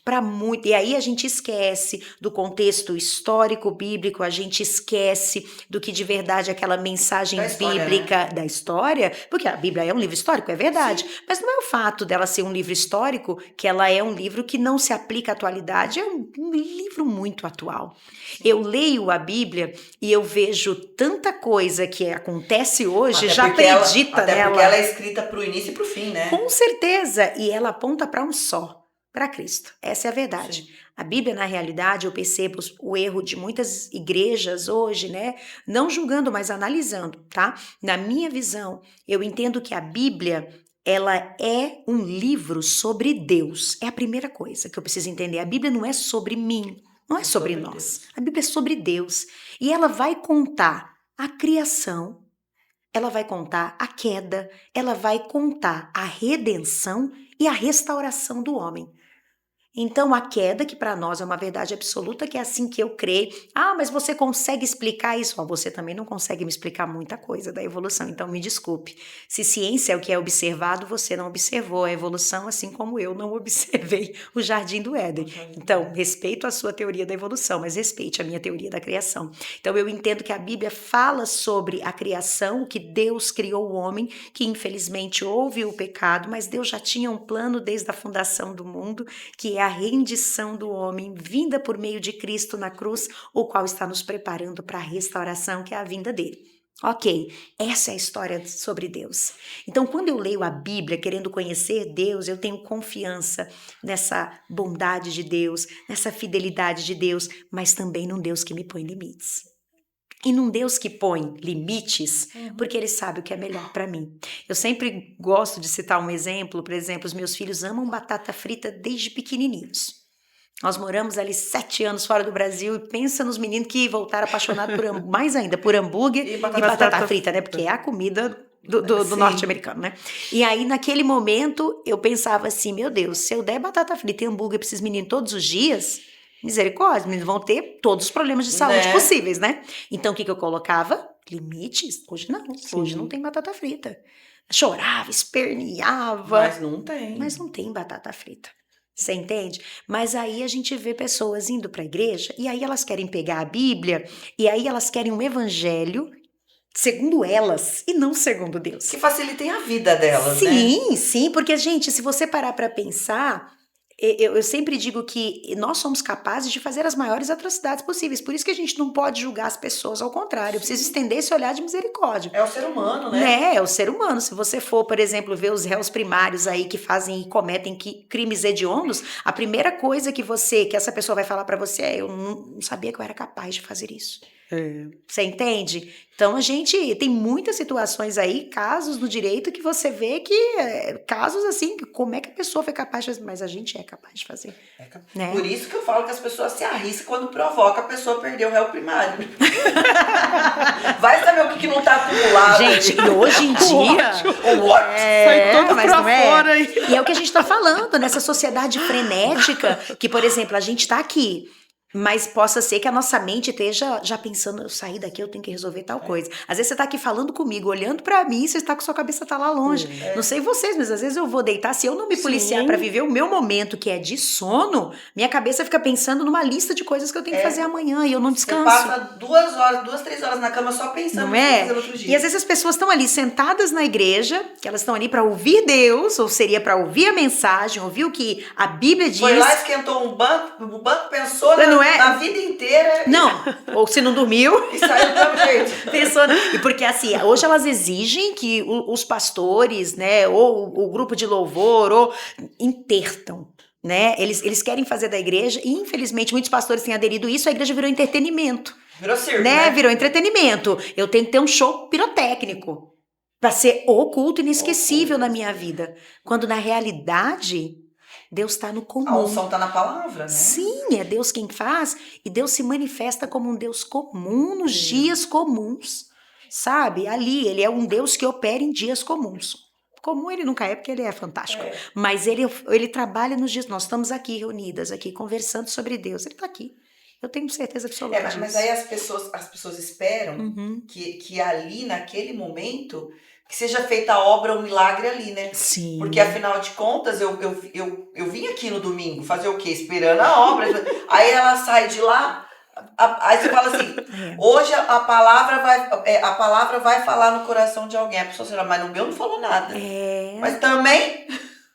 Para muito. E aí a gente esquece do contexto histórico bíblico, a gente esquece do que de verdade é aquela mensagem bíblica da história, porque a Bíblia é um livro histórico, é verdade. Mas não é o fato dela ser um livro histórico que ela é um livro que não se aplica à atualidade, é um livro muito atual. Eu leio a Bíblia e eu vejo tanta coisa que acontece hoje, já acredita nela. Até porque ela é escrita pro início e pro fim, né? Com certeza. E ela aponta para um só, para Cristo. Essa é a verdade. Sim. A Bíblia, na realidade, eu percebo o erro de muitas igrejas hoje, né? Não julgando, mas analisando, tá? Na minha visão, eu entendo que a Bíblia, ela é um livro sobre Deus. É a primeira coisa que eu preciso entender. A Bíblia não é sobre mim. Não é sobre nós. Deus. A Bíblia é sobre Deus. E ela vai contar a criação, ela vai contar a queda, ela vai contar a redenção e a restauração do homem. Então, a queda, que para nós é uma verdade absoluta, que é assim que eu creio. Ah, mas você consegue explicar isso? Você também não consegue me explicar muita coisa da evolução, então me desculpe. Se ciência é o que é observado, você não observou a evolução, assim como eu não observei o Jardim do Éden. Então, respeito a sua teoria da evolução, mas respeite a minha teoria da criação. Então, eu entendo que a Bíblia fala sobre a criação, que Deus criou o homem, que infelizmente houve o pecado, mas Deus já tinha um plano desde a fundação do mundo, que é a rendição do homem, vinda por meio de Cristo na cruz, o qual está nos preparando para a restauração, que é a vinda dele. Ok, essa é a história sobre Deus. Então, quando eu leio a Bíblia querendo conhecer Deus, eu tenho confiança nessa bondade de Deus, nessa fidelidade de Deus, mas também num Deus que me põe limites. E num Deus que põe limites, porque Ele sabe o que é melhor para mim. Eu sempre gosto de citar um exemplo, por exemplo, os meus filhos amam batata frita desde pequenininhos. Nós moramos ali 7 anos fora do Brasil e pensa nos meninos que voltaram apaixonados mais ainda por hambúrguer e batata frita, né? Porque é a comida do norte-americano, né? E aí, naquele momento, eu pensava assim, meu Deus, se eu der batata frita e hambúrguer para esses meninos todos os dias... Misericórdia, eles vão ter todos os problemas de saúde possíveis, né? Então, o que eu colocava? Limites. Hoje não. Sim. Hoje não tem batata frita. Chorava, esperneava. Mas não tem batata frita. Você entende? Mas aí a gente vê pessoas indo para a igreja e aí elas querem pegar a Bíblia e aí elas querem um evangelho segundo elas e não segundo Deus. Que facilitem a vida delas, né? Sim, porque, gente, se você parar para pensar... Eu sempre digo que nós somos capazes de fazer as maiores atrocidades possíveis. Por isso que a gente não pode julgar as pessoas, ao contrário. Eu preciso estender esse olhar de misericórdia. É o ser humano, né? É o ser humano. Se você for, por exemplo, ver os réus primários aí que fazem e cometem crimes hediondos, a primeira coisa que essa pessoa vai falar pra você é: eu não sabia que eu era capaz de fazer isso. Você entende? Então a gente tem muitas situações aí, casos no direito que você vê que casos assim, como é que a pessoa foi capaz de fazer, mas a gente é capaz de fazer. Né? Por isso que eu falo que as pessoas se arriscam quando provoca a pessoa a perder o réu primário. Vai saber o que não tá acumulado. Gente, e hoje em dia Sai todo mas pra não é? fora aí. E é o que a gente tá falando, nessa sociedade frenética, que, por exemplo, a gente tá aqui, mas possa ser que a nossa mente esteja já pensando, eu saí daqui, eu tenho que resolver tal coisa. Às vezes você tá aqui falando comigo, olhando pra mim, você tá com sua cabeça tá lá longe. Não sei vocês, mas às vezes eu vou deitar, se eu não me policiar pra viver o meu momento, que é de sono, minha cabeça fica pensando numa lista de coisas que eu tenho que fazer amanhã e eu não descanso. Você passa 2 horas, 3 horas na cama só pensando Não no que é? fazer no outro dia. E às vezes as pessoas estão ali sentadas na igreja, que elas estão ali para ouvir Deus, ou seria para ouvir a mensagem, ouvir o que a Bíblia diz. Foi lá, esquentou um banco, o banco pensou Não é? na vida inteira. Não, ou se não dormiu. E saiu do mesmo jeito. Pensou, e porque assim, hoje elas exigem que os pastores, né, ou o grupo de louvor, ou intertam. Né? Eles querem fazer da igreja, e infelizmente muitos pastores têm aderido a isso, a igreja virou entretenimento. Virou circo, Né? Virou entretenimento. Eu tenho que ter um show pirotécnico para ser oculto e inesquecível na minha vida. Quando na realidade, Deus está no comum. A unção está na palavra, né? Sim, é Deus quem faz, e Deus se manifesta como um Deus comum nos dias comuns. Sabe? Ali, ele é um Deus que opera em dias comuns. Comum ele nunca é, porque ele é fantástico. Mas ele trabalha nos dias. Nós estamos aqui reunidas, aqui conversando sobre Deus. Ele está aqui. Eu tenho certeza absoluta disso. Mas aí as pessoas esperam que ali, naquele momento, que seja feita a obra, o milagre ali, né? Sim. Porque, afinal de contas, eu vim aqui no domingo fazer o quê? Esperando a obra. Aí ela sai de lá, aí você fala assim, hoje a palavra vai falar no coração de alguém. A pessoa será, mas no meu não falou nada. Mas também...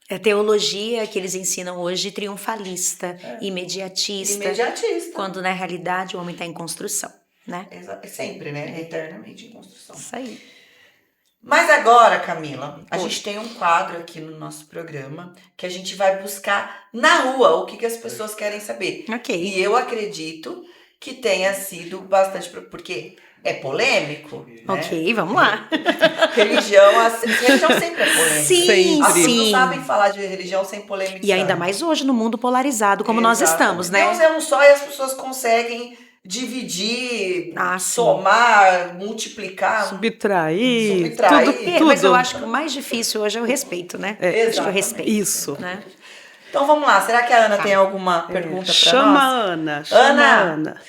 É teologia que eles ensinam hoje triunfalista, imediatista. Quando na realidade o homem está em construção, né? Sempre, né? Eternamente em construção. Isso aí. Mas agora, Camila, a gente tem um quadro aqui no nosso programa que a gente vai buscar na rua o que as pessoas querem saber. Ok. E eu acredito que tenha sido bastante... Porque... é polêmico, né? Ok, vamos lá. Religião sempre é polêmica. Sim, as pessoas sim. não sabem falar de religião sem polêmica. E ainda mais hoje no mundo polarizado como nós estamos, né? Deus é um só e as pessoas conseguem dividir, somar, multiplicar, subtrair. Tudo. Mas eu acho que o mais difícil hoje é o respeito, né? Acho que o respeito. Isso. Né? Então vamos lá, será que a Ana tem alguma pergunta para nós? Chama a Ana. Ana.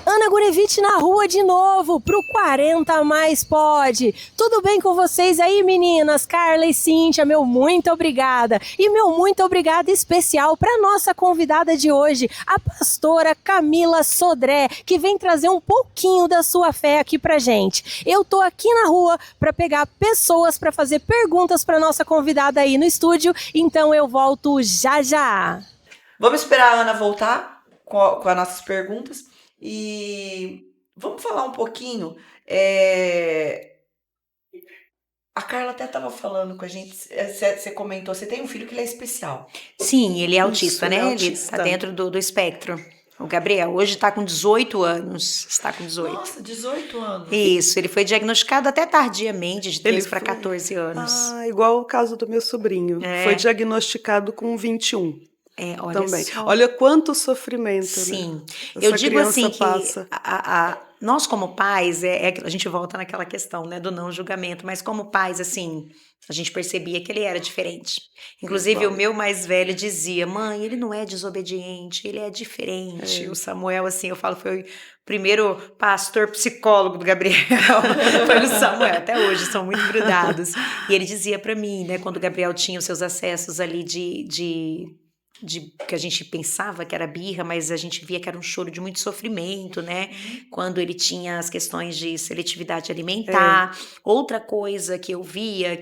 Ana Gurevitch na rua de novo, pro 40 Mais Pode. Tudo bem com vocês aí, meninas? Carla e Cíntia, meu muito obrigada. E meu muito obrigada especial para nossa convidada de hoje, a pastora Camila Sodré, que vem trazer um pouquinho da sua fé aqui pra gente. Eu tô aqui na rua para pegar pessoas para fazer perguntas para nossa convidada aí no estúdio, então eu volto já já. Vamos esperar a Ana voltar com as nossas perguntas. E vamos falar um pouquinho. A Carla até estava falando com a gente. Você comentou, você tem um filho que ele é especial. Sim, ele é autista, Isso, né? ele é Ele autista. está dentro do espectro. O Gabriel hoje está com 18 anos. Está com 18. Nossa, 18 anos. Isso, ele foi diagnosticado até tardiamente, de 13 para 14 anos. Igual o caso do meu sobrinho. Foi diagnosticado com 21. Olha Também. só. Olha quanto sofrimento, Sim. né? Eu Essa digo criança assim que passa. nós como pais, a gente volta naquela questão, né, do não julgamento, mas como pais, assim, a gente percebia que ele era diferente. Inclusive, o meu mais velho dizia, mãe, ele não é desobediente, ele é diferente. O Samuel, assim, eu falo, foi o primeiro pastor psicólogo do Gabriel, foi o Samuel, até hoje, são muito grudados. E ele dizia pra mim, né, quando o Gabriel tinha os seus acessos ali de que a gente pensava que era birra, mas a gente via que era um choro de muito sofrimento, né? Quando ele tinha as questões de seletividade alimentar. Outra coisa que eu via,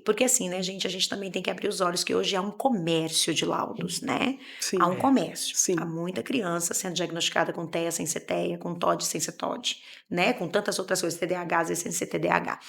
porque assim, né, gente, a gente também tem que abrir os olhos que hoje há um comércio de laudos, né? Sim. Há um comércio. Sim. Há muita criança sendo diagnosticada com TEA sem ser TEA, com TOD sem ser TOD, né? Com tantas outras coisas, TDAH às vezes sem ser TDAH.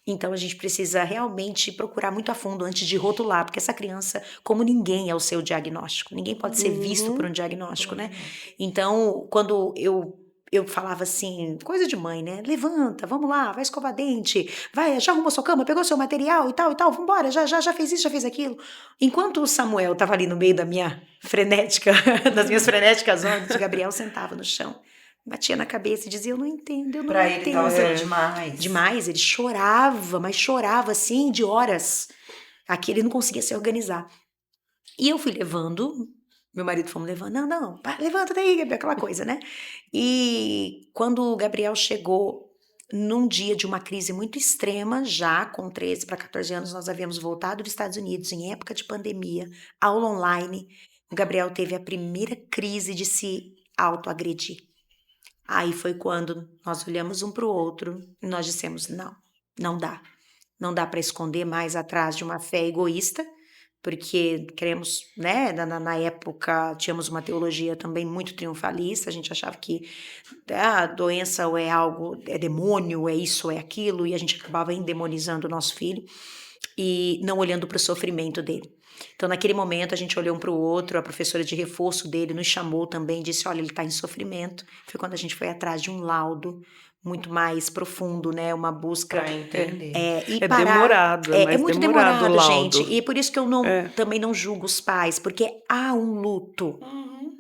Então, a gente precisa realmente procurar muito a fundo antes de rotular, porque essa criança, como ninguém é o seu diagnóstico, ninguém pode ser visto por um diagnóstico, né? Então, quando eu eu falava assim, coisa de mãe, né? Levanta, vamos lá, vai escovar dente, vai, já arrumou sua cama, pegou seu material e tal, vambora, já fez isso, já fez aquilo. Enquanto o Samuel tava ali no meio da minha frenética, das minhas frenéticas ondas, o Gabriel sentava no chão, batia na cabeça e dizia, eu não entendo, eu não Pra entendo. ele tava sendo demais. Demais, ele chorava, mas chorava assim, de horas. Aqui ele não conseguia se organizar. E eu fui levando, meu marido fomos levando, não, levanta daí, Gabriel, aquela coisa, né? E quando o Gabriel chegou num dia de uma crise muito extrema, já com 13 para 14 anos, nós havíamos voltado dos Estados Unidos em época de pandemia, aula online, o Gabriel teve a primeira crise de se autoagredir. Aí foi quando nós olhamos um para o outro e nós dissemos, não dá. Não dá para esconder mais atrás de uma fé egoísta, porque queremos, né, na época tínhamos uma teologia também muito triunfalista, a gente achava que a doença ou é algo, é demônio, é isso, ou é aquilo, e a gente acabava endemonizando o nosso filho e não olhando para o sofrimento dele. Então, naquele momento, a gente olhou um para o outro, a professora de reforço dele nos chamou também, disse, olha, ele está em sofrimento. Foi quando a gente foi atrás de um laudo muito mais profundo, né? Uma busca... Pra entender. Demorado, é muito demorado, o laudo. gente. E por isso que eu também não julgo os pais, porque há um luto.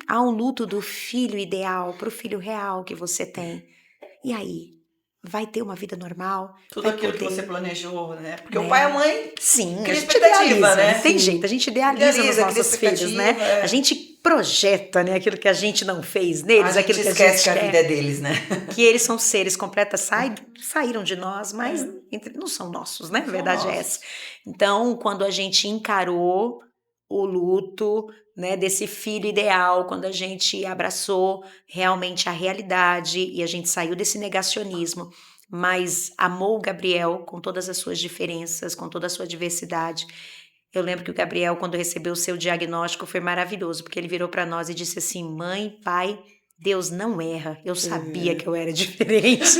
Há um luto do filho ideal pro filho real que você tem. E aí? Vai ter uma vida normal? Tudo vai aquilo poder... que você planejou, né? Porque o pai e a mãe... Sim, cria a gente expectativa, idealiza, né? Tem Sim. jeito, a gente idealiza nos nossos filhos, né? A gente projeta, né, aquilo que a gente não fez neles, A aquilo gente que a esquece gente que a quer. vida é deles, né? Que eles são seres completos, saíram de nós, mas não são nossos, né? A verdade é essa. Então, quando a gente encarou o luto, né, desse filho ideal, quando a gente abraçou realmente a realidade e a gente saiu desse negacionismo, mas amou o Gabriel com todas as suas diferenças, com toda a sua diversidade. Eu lembro que o Gabriel, quando recebeu o seu diagnóstico, foi maravilhoso, porque ele virou para nós e disse assim, mãe, pai, Deus não erra, eu sabia que eu era diferente.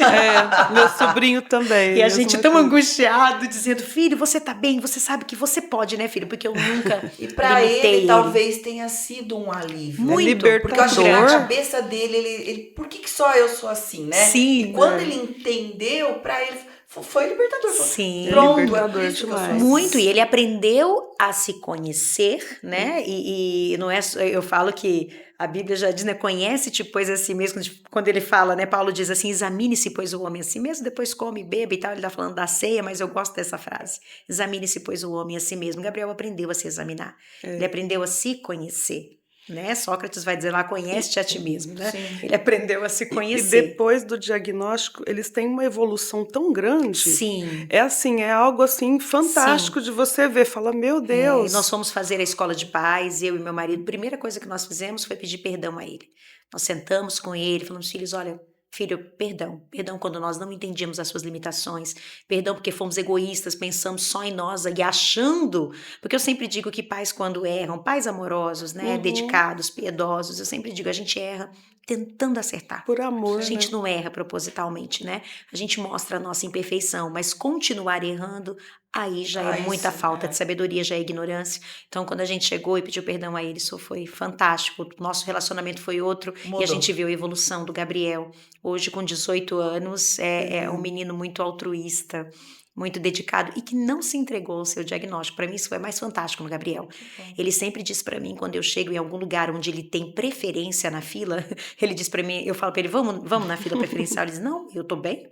Meu sobrinho também. E a gente tão angustiado, dizendo, filho, você tá bem, você sabe que você pode, né, filho? Porque eu nunca E pra limitei ele, talvez tenha sido um alívio. Muito. Libertador. Porque eu acho que na cabeça dele, ele por que só eu sou assim, né? Sim. E quando ele entendeu, pra ele foi libertador. Sim. Pronto, Libertador é por isso que eu sou demais. assim. Muito, e ele aprendeu a se conhecer, né? E não é, eu falo que a Bíblia já diz, né? Conhece-te, pois a si mesmo. Quando ele fala, né? Paulo diz assim: examine-se, pois o homem a si mesmo, depois come e bebe e tal. Ele tá falando da ceia, mas eu gosto dessa frase. Examine-se, pois o homem a si mesmo. Gabriel aprendeu a se examinar. Ele aprendeu a se conhecer. Né? Sócrates vai dizer lá, conhece-te a ti mesmo, né? Sim. Ele aprendeu a se E conhecer. depois do diagnóstico, eles têm uma evolução tão grande. Sim. É assim, é algo assim fantástico de você ver. Fala, meu Deus. Nós fomos fazer a escola de paz, eu e meu marido. A primeira coisa que nós fizemos foi pedir perdão a ele. Nós sentamos com ele, falamos, filhos, olha, filho, perdão quando nós não entendíamos as suas limitações, perdão porque fomos egoístas, pensamos só em nós e achando, porque eu sempre digo que pais quando erram, pais amorosos, né, dedicados, piedosos, eu sempre digo, a gente erra tentando acertar. Por amor, A gente né? não erra propositalmente, né? A gente mostra a nossa imperfeição, mas continuar errando, aí já é muita falta de sabedoria, já é ignorância. Então, quando a gente chegou e pediu perdão a ele, isso foi fantástico. O nosso relacionamento foi outro Mudou. e a gente viu a evolução do Gabriel. Hoje, com 18 anos, é um menino muito altruísta, muito dedicado e que não se entregou ao seu diagnóstico. Para mim, isso foi mais fantástico no Gabriel. Ele sempre diz para mim, quando eu chego em algum lugar onde ele tem preferência na fila, ele diz para mim, eu falo para ele, vamos na fila preferencial. Ele diz, não, eu tô bem.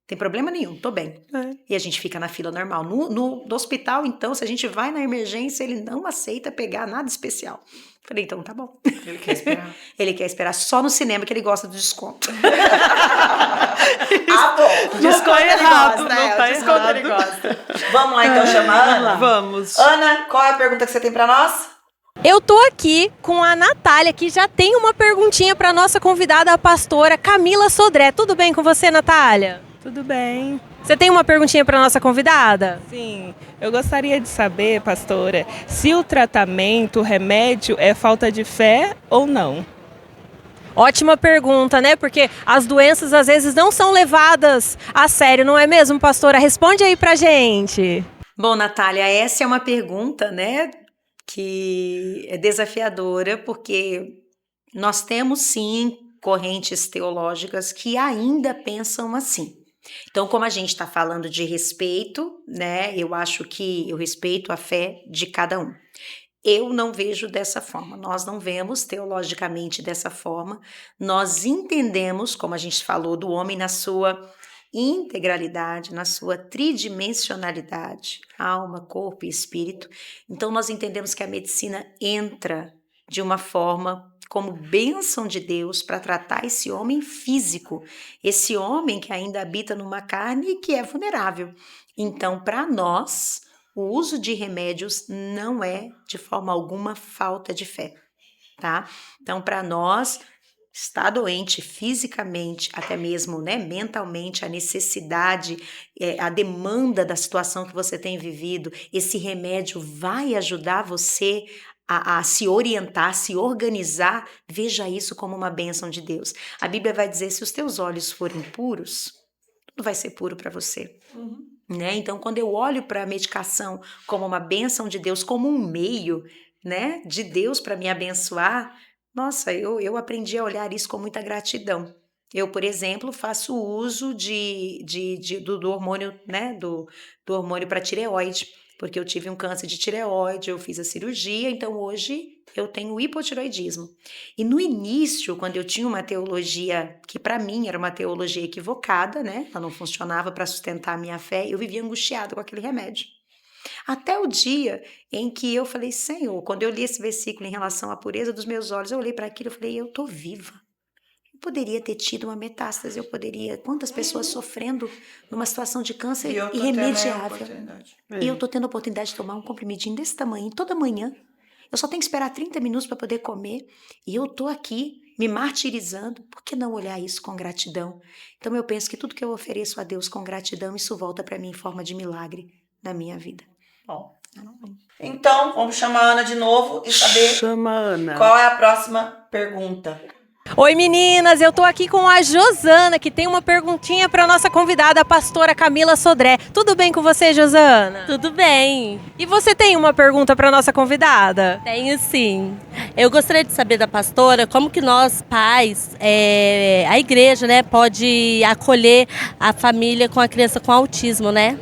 Tem problema nenhum, tô bem. E a gente fica na fila normal. No hospital, então, se a gente vai na emergência, ele não aceita pegar nada especial. Falei, então tá bom. Ele quer esperar. Ele quer esperar só no cinema que ele gosta do desconto. Bom. Desconto errado, não tá desconto errado. ele gosta. Vamos lá, então, chamar a Ana? Vamos. Ana, qual é a pergunta que você tem pra nós? Eu tô aqui com a Natália, que já tem uma perguntinha para nossa convidada, a pastora Camila Sodré. Tudo bem com você, Natália? Tudo bem. Você tem uma perguntinha para nossa convidada? Sim, eu gostaria de saber, pastora, se o tratamento, o remédio é falta de fé ou não. Ótima pergunta, né? Porque as doenças às vezes não são levadas a sério, não é mesmo, pastora? Responde aí pra gente. Bom, Natália, essa é uma pergunta, né, que é desafiadora, porque nós temos sim correntes teológicas que ainda pensam assim. Então, como a gente está falando de respeito, né? Eu acho que eu respeito a fé de cada um. Eu não vejo dessa forma, nós não vemos teologicamente dessa forma, nós entendemos, como a gente falou, do homem na sua integralidade, na sua tridimensionalidade, alma, corpo e espírito. Então, nós entendemos que a medicina entra de uma forma como bênção de Deus para tratar esse homem físico, esse homem que ainda habita numa carne e que é vulnerável. Então, para nós, o uso de remédios não é, de forma alguma, falta de fé, tá? Então, para nós, está doente fisicamente, até mesmo, né, mentalmente, a necessidade, a demanda da situação que você tem vivido, esse remédio vai ajudar você a se orientar, a se organizar. Veja isso como uma bênção de Deus. A Bíblia vai dizer, se os teus olhos forem puros, tudo vai ser puro para você. Né? Então, quando eu olho para a medicação como uma bênção de Deus, como um meio, né, de Deus para me abençoar, nossa, eu aprendi a olhar isso com muita gratidão. Eu, por exemplo, faço uso do hormônio, né, do hormônio para tireoide, porque eu tive um câncer de tireoide, eu fiz a cirurgia, então hoje eu tenho hipotireoidismo. E no início, quando eu tinha uma teologia que para mim era uma teologia equivocada, né, ela não funcionava para sustentar a minha fé, eu vivia angustiada com aquele remédio. Até o dia em que eu falei, Senhor, quando eu li esse versículo em relação à pureza dos meus olhos, eu olhei para aquilo e falei, eu estou viva. Eu poderia ter tido uma metástase, quantas pessoas sofrendo numa situação de câncer irremediável. E eu estou tendo a oportunidade de tomar um comprimidinho desse tamanho, toda manhã. Eu só tenho que esperar 30 minutos para poder comer. E eu estou aqui me martirizando. Por que não olhar isso com gratidão? Então eu penso que tudo que eu ofereço a Deus com gratidão, isso volta para mim em forma de milagre na minha vida. Bom, então vamos chamar a Ana de novo e saber qual é a próxima pergunta. Oi meninas, eu tô aqui com a Josana, que tem uma perguntinha para nossa convidada, a pastora Camila Sodré. Tudo bem com você, Josana? Tudo bem. E você tem uma pergunta para nossa convidada? Tenho sim. Eu gostaria de saber da pastora como que nós, pais, a igreja, né, pode acolher a família com a criança com autismo, né?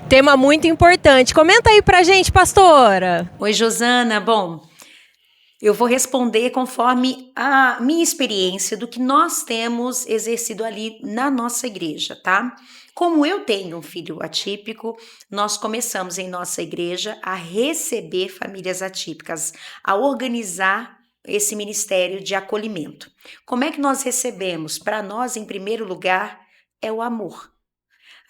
Tema muito importante. Comenta aí pra gente, pastora. Oi, Josana. Bom, eu vou responder conforme a minha experiência do que nós temos exercido ali na nossa igreja, tá? Como eu tenho um filho atípico, nós começamos em nossa igreja a receber famílias atípicas, a organizar esse ministério de acolhimento. Como é que nós recebemos? Para nós, em primeiro lugar, é o amor.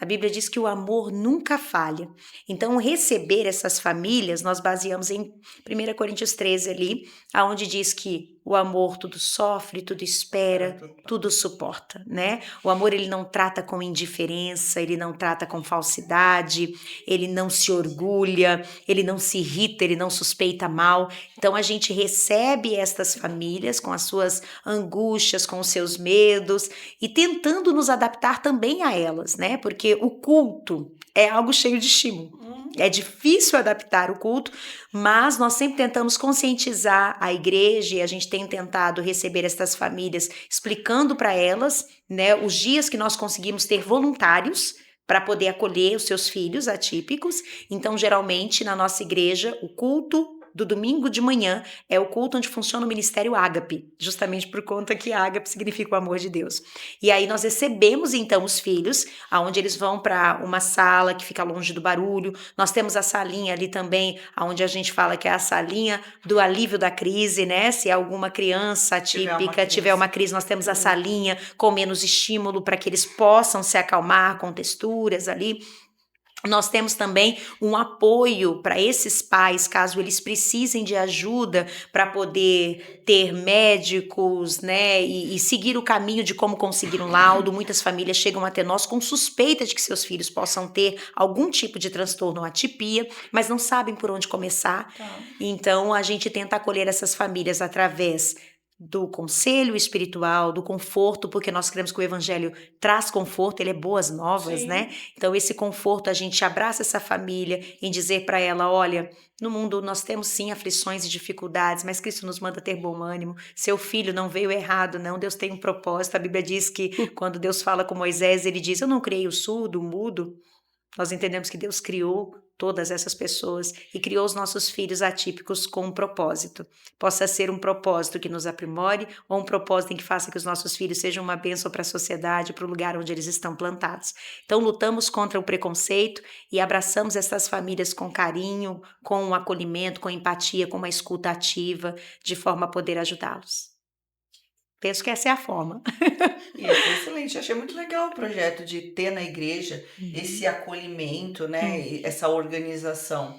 A Bíblia diz que o amor nunca falha. Então, receber essas famílias, nós baseamos em 1 Coríntios 13 ali, onde diz que o amor tudo sofre, tudo espera, tudo suporta, né? O amor, ele não trata com indiferença, ele não trata com falsidade, ele não se orgulha, ele não se irrita, ele não suspeita mal. Então, a gente recebe estas famílias com as suas angústias, com os seus medos e tentando nos adaptar também a elas, né? Porque o culto é algo cheio de estímulo. É difícil adaptar o culto, mas nós sempre tentamos conscientizar a igreja e a gente tem tentado receber estas famílias explicando para elas, né, os dias que nós conseguimos ter voluntários para poder acolher os seus filhos atípicos. Então, geralmente, na nossa igreja, o culto do domingo de manhã é o culto onde funciona o Ministério Ágape, justamente por conta que Ágape significa o amor de Deus. E aí nós recebemos então os filhos, aonde eles vão para uma sala que fica longe do barulho. Nós temos a salinha ali também, aonde a gente fala que é a salinha do alívio da crise, né? Se alguma criança atípica tiver uma crise, nós temos a salinha com menos estímulo para que eles possam se acalmar com texturas ali. Nós temos também um apoio para esses pais, caso eles precisem de ajuda para poder ter médicos, né, e seguir o caminho de como conseguir um laudo. Muitas famílias chegam até nós com suspeita de que seus filhos possam ter algum tipo de transtorno ou atipia, mas não sabem por onde começar. Então, a gente tenta acolher essas famílias através do conselho espiritual, do conforto, porque nós cremos que o evangelho traz conforto, ele é boas novas, né? Então esse conforto, a gente abraça essa família em dizer para ela, olha, no mundo nós temos sim aflições e dificuldades, mas Cristo nos manda ter bom ânimo. Seu filho não veio errado, não. Deus tem um propósito. A Bíblia diz que quando Deus fala com Moisés, ele diz, eu não criei o surdo, o mudo. Nós entendemos que Deus criou todas essas pessoas e criou os nossos filhos atípicos com um propósito. Possa ser um propósito que nos aprimore ou um propósito em que faça que os nossos filhos sejam uma bênção para a sociedade, para o lugar onde eles estão plantados. Então, lutamos contra o preconceito e abraçamos essas famílias com carinho, com um acolhimento, com empatia, com uma escuta ativa, de forma a poder ajudá-los. Penso que essa é a forma. E é excelente, eu achei muito legal o projeto de ter na igreja esse acolhimento, né? E essa organização.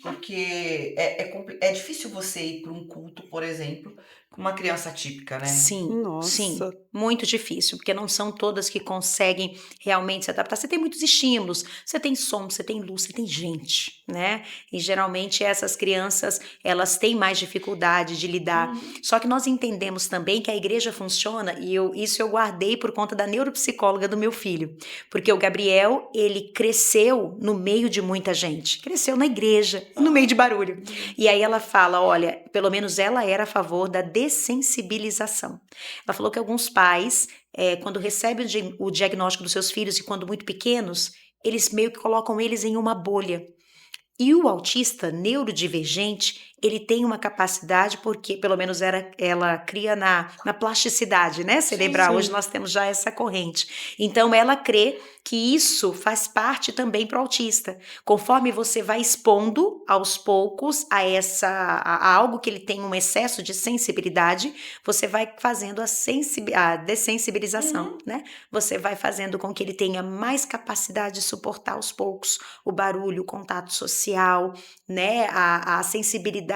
Porque é difícil você ir para um culto, por exemplo, com uma criança atípica, né? Sim, Nossa. sim, muito difícil, porque não são todas que conseguem realmente se adaptar. Você tem muitos estímulos, você tem som, você tem luz, você tem gente, né? E geralmente essas crianças, elas têm mais dificuldade de lidar. Só que nós entendemos também que a igreja funciona, e isso eu guardei por conta da neuropsicóloga do meu filho, porque o Gabriel, ele cresceu no meio de muita gente, cresceu na igreja, no meio de barulho. E aí ela fala, olha, pelo menos ela era a favor da dessensibilização. Ela falou que alguns pais, quando recebem o diagnóstico dos seus filhos e quando muito pequenos, eles meio que colocam eles em uma bolha. E o autista neurodivergente, ele tem uma capacidade, porque pelo menos ela cria na plasticidade, né, cerebral. Sim. Hoje nós temos já essa corrente. Então ela crê que isso faz parte também para o autista. Conforme você vai expondo aos poucos a algo que ele tem um excesso de sensibilidade, você vai fazendo a dessensibilização, né? Você vai fazendo com que ele tenha mais capacidade de suportar aos poucos o barulho, o contato social, né? A sensibilidade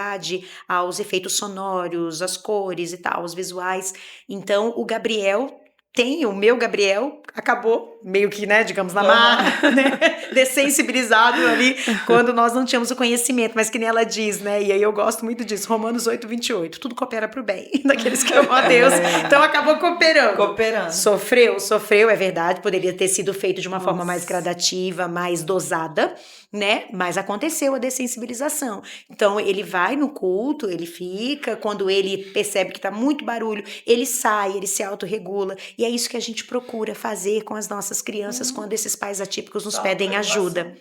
aos efeitos sonoros, às cores e tal, aos visuais. Então, o meu Gabriel acabou meio que, né, digamos, na marra, né, dessensibilizado ali, quando nós não tínhamos o conhecimento, mas que nem ela diz, né, e aí eu gosto muito disso, Romanos 8:28, tudo coopera pro bem, daqueles que amam a Deus, então acabou cooperando. Sofreu, é verdade, poderia ter sido feito de uma forma mais gradativa, mais dosada, né, mas aconteceu a dessensibilização. Então ele vai no culto, ele fica, quando ele percebe que tá muito barulho, ele sai, ele se autorregula, e é isso que a gente procura fazer com as nossas crianças quando esses pais atípicos nos pedem ajuda.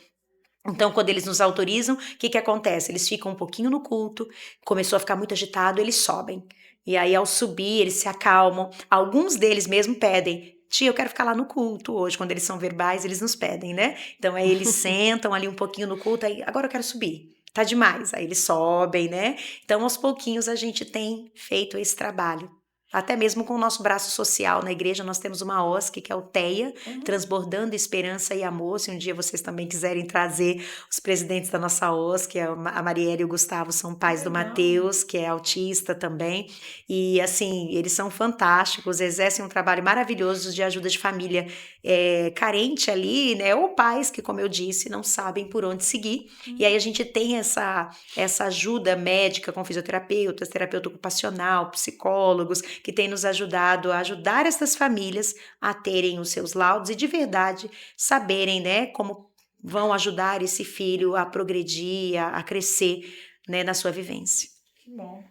Então, quando eles nos autorizam, o que acontece? Eles ficam um pouquinho no culto, começou a ficar muito agitado, eles sobem. E aí, ao subir, eles se acalmam. Alguns deles mesmo pedem, tia, eu quero ficar lá no culto hoje. Quando eles são verbais, eles nos pedem, né? Então, aí eles sentam ali um pouquinho no culto, aí, agora eu quero subir. Tá demais. Aí eles sobem, né? Então, aos pouquinhos, a gente tem feito esse trabalho. Até mesmo com o nosso braço social na igreja, nós temos uma OSC, que é o TEA, Transbordando Esperança e Amor. Se um dia vocês também quiserem trazer os presidentes da nossa OSC, a Marielle e o Gustavo são pais do Mateus, que é autista também. E, assim, eles são fantásticos, exercem um trabalho maravilhoso de ajuda de família carente ali, né? Ou pais que, como eu disse, não sabem por onde seguir. E aí a gente tem essa ajuda médica com fisioterapeutas, terapeuta ocupacional, psicólogos, que tem nos ajudado a ajudar essas famílias a terem os seus laudos e de verdade saberem, né, como vão ajudar esse filho a progredir, a crescer, né, na sua vivência. Que bom.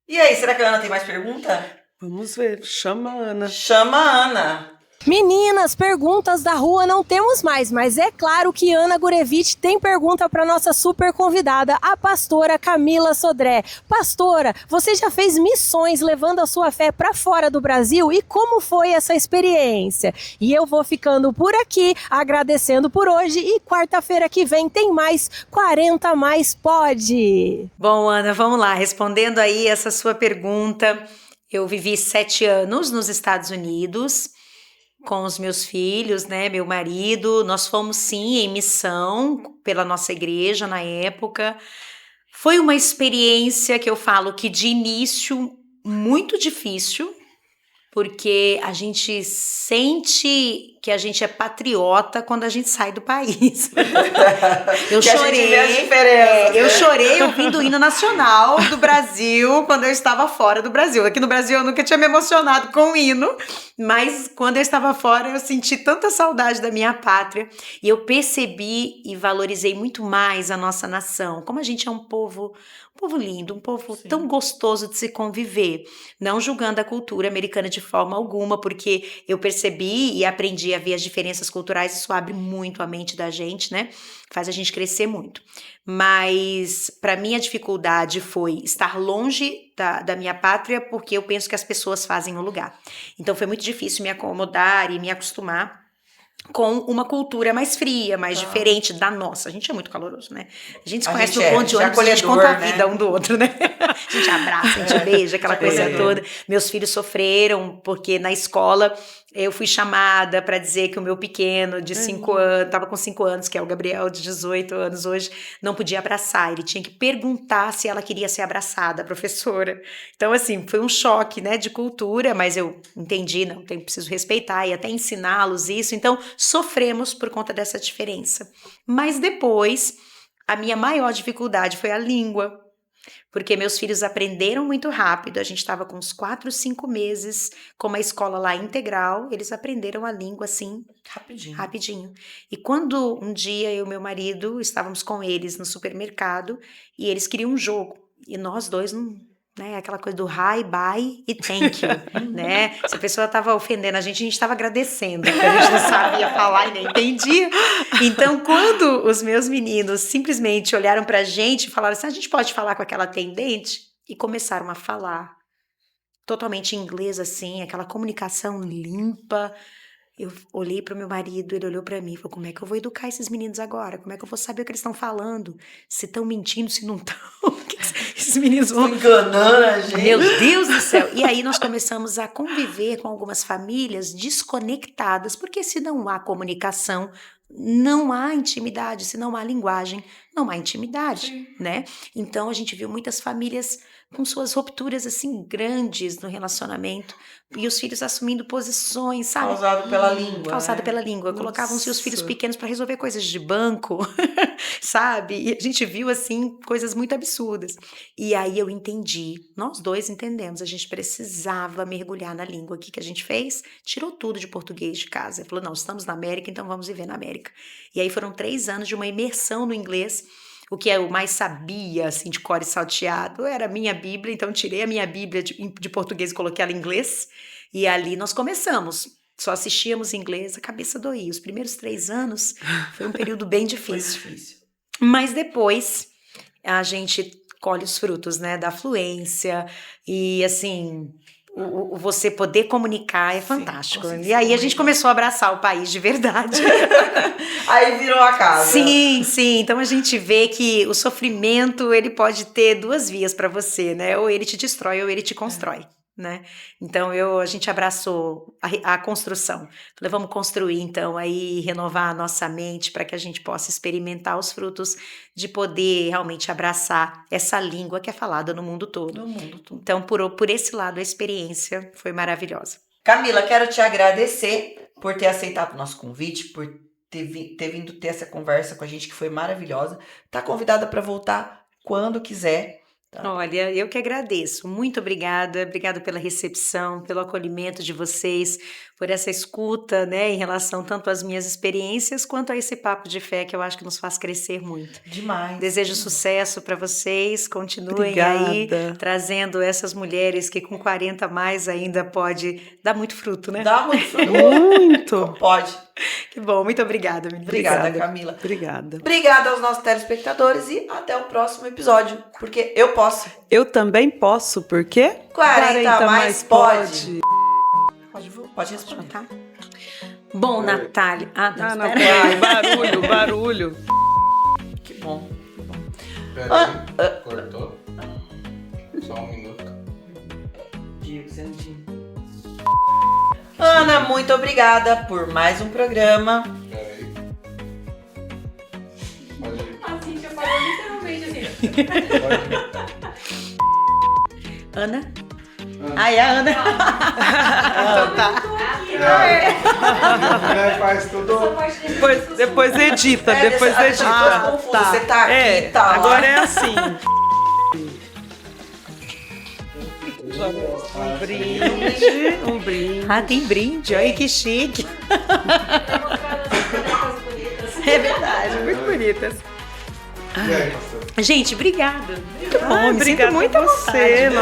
E aí, será que a Ana tem mais pergunta? Vamos ver, chama a Ana. Chama a Ana. Meninas, perguntas da rua não temos mais, mas é claro que Ana Gurevitch tem pergunta para nossa super convidada, a pastora Camila Sodré. Pastora, você já fez missões levando a sua fé para fora do Brasil e como foi essa experiência? E eu vou ficando por aqui, agradecendo por hoje e quarta-feira que vem tem mais 40 Mais Pode. Bom, Ana, vamos lá, respondendo aí essa sua pergunta, eu vivi 7 anos nos Estados Unidos, com os meus filhos, né, meu marido, nós fomos sim em missão pela nossa igreja na época. Foi uma experiência que eu falo que de início muito difícil, porque a gente sente que a gente é patriota quando a gente sai do país. Eu Que a gente vê as diferenças, eu né? chorei ouvindo o hino nacional do Brasil quando eu estava fora do Brasil. Aqui no Brasil eu nunca tinha me emocionado com o hino, mas quando eu estava fora eu senti tanta saudade da minha pátria e eu percebi e valorizei muito mais a nossa nação. Como a gente é um povo lindo, um povo tão gostoso de se conviver, não julgando a cultura americana de forma alguma, porque eu percebi e aprendi a ver as diferenças culturais, isso abre muito a mente da gente, né? Faz a gente crescer muito. Mas, para mim, a dificuldade foi estar longe da minha pátria, porque eu penso que as pessoas fazem o lugar. Então, foi muito difícil me acomodar e me acostumar com uma cultura mais fria, mais diferente da nossa. A gente é muito caloroso, né? A gente se A conhece gente no ponto de é ônibus, a gente acolhedor, conta a né? vida um do outro, né? A gente abraça, a gente beija, aquela coisa toda. Meus filhos sofreram, porque na escola eu fui chamada para dizer que o meu pequeno de 5 anos, estava com 5 anos, que é o Gabriel, de 18 anos hoje, não podia abraçar. Ele tinha que perguntar se ela queria ser abraçada, a professora. Então, assim, foi um choque, né, de cultura, mas eu entendi, não, preciso respeitar e até ensiná-los isso. Então, sofremos por conta dessa diferença. Mas depois, a minha maior dificuldade foi a língua, porque meus filhos aprenderam muito rápido. A gente estava com uns 4, 5 meses com uma escola lá integral, eles aprenderam a língua assim rapidinho. E quando um dia eu e meu marido estávamos com eles no supermercado e eles queriam um jogo e nós dois não, né, aquela coisa do hi, bye e thank you, né? Se a pessoa estava ofendendo a gente estava agradecendo, porque a gente não sabia falar e nem entendia. Então, quando os meus meninos simplesmente olharam pra gente e falaram assim, a gente pode falar com aquela atendente? E começaram a falar totalmente em inglês, assim, aquela comunicação limpa. Eu olhei para o meu marido, ele olhou para mim e falou, como é que eu vou educar esses meninos agora? Como é que eu vou saber o que eles estão falando? Se estão mentindo, se não estão? Esses meninos vão... enganando a gente. Meu Deus do céu! E aí nós começamos a conviver com algumas famílias desconectadas, porque se não há comunicação, não há intimidade, se não há linguagem, não há intimidade, né? Então a gente viu muitas famílias com suas rupturas assim grandes no relacionamento e os filhos assumindo posições, sabe? Causado pela língua. Causado né? pela língua. Colocavam-se os filhos Nossa. pequenos para resolver coisas de banco, sabe? E a gente viu, assim, coisas muito absurdas. E aí eu entendi, nós dois entendemos, a gente precisava mergulhar na língua. O que a gente fez? Tirou tudo de português de casa. Falou, não, estamos na América, então vamos viver na América. E aí foram 3 anos de uma imersão no inglês. O que eu mais sabia, assim, de cor e salteado, era a minha Bíblia. Então, tirei a minha Bíblia de português e coloquei ela em inglês. E ali nós começamos. Só assistíamos em inglês, a cabeça doía. Os primeiros 3 anos foi um período bem difícil. Mas depois, a gente colhe os frutos, né, da fluência. E, assim... você poder comunicar é fantástico. E aí a gente começou a abraçar o país de verdade. Aí virou a casa. Sim. Então a gente vê que o sofrimento, ele pode ter 2 vias para você, né? Ou ele te destrói ou ele te constrói. Né? Então a gente abraçou a construção. Falei, vamos construir então aí, renovar a nossa mente para que a gente possa experimentar os frutos de poder realmente abraçar essa língua que é falada no mundo todo. Então por esse lado a experiência foi maravilhosa. Camila, quero te agradecer por ter aceitado o nosso convite, por ter vindo ter essa conversa com a gente que foi maravilhosa. Tá convidada para voltar quando quiser. Tá. Olha, eu que agradeço. Muito obrigada pela recepção, pelo acolhimento de vocês, por essa escuta, né, em relação tanto às minhas experiências quanto a esse papo de fé que eu acho que nos faz crescer muito. Demais. Desejo sucesso para vocês, continuem aí trazendo essas mulheres que com 40 a mais ainda pode dar muito fruto, né? Dá muito fruto. Muito. Pode. Que bom, muito obrigada, menina. Obrigada, Camila. Obrigada. Obrigada aos nossos telespectadores e até o próximo episódio, porque eu posso. Eu também posso, porque 40 mais pode. Pode responder. Tá? Bom, Natália. não, espera. barulho. Que bom. Peraí, cortou? Só 1 minuto. Ana, muito obrigada por mais um programa. Peraí. Pode ir. A Cíntia falou literalmente assim. Pode ir. Ana? Ah, é a Ana. Então tá. Mulher faz tudo. Depois edita, depois Tá edita. confuso, você tá aqui, tá lá. Agora é assim. Um brinde. Ah, tem brinde, olha que chique. É verdade, muito bonitas. E aí, pastor? Gente, obrigada. Muito bom, me sinto Obrigada muito à a você. vontade.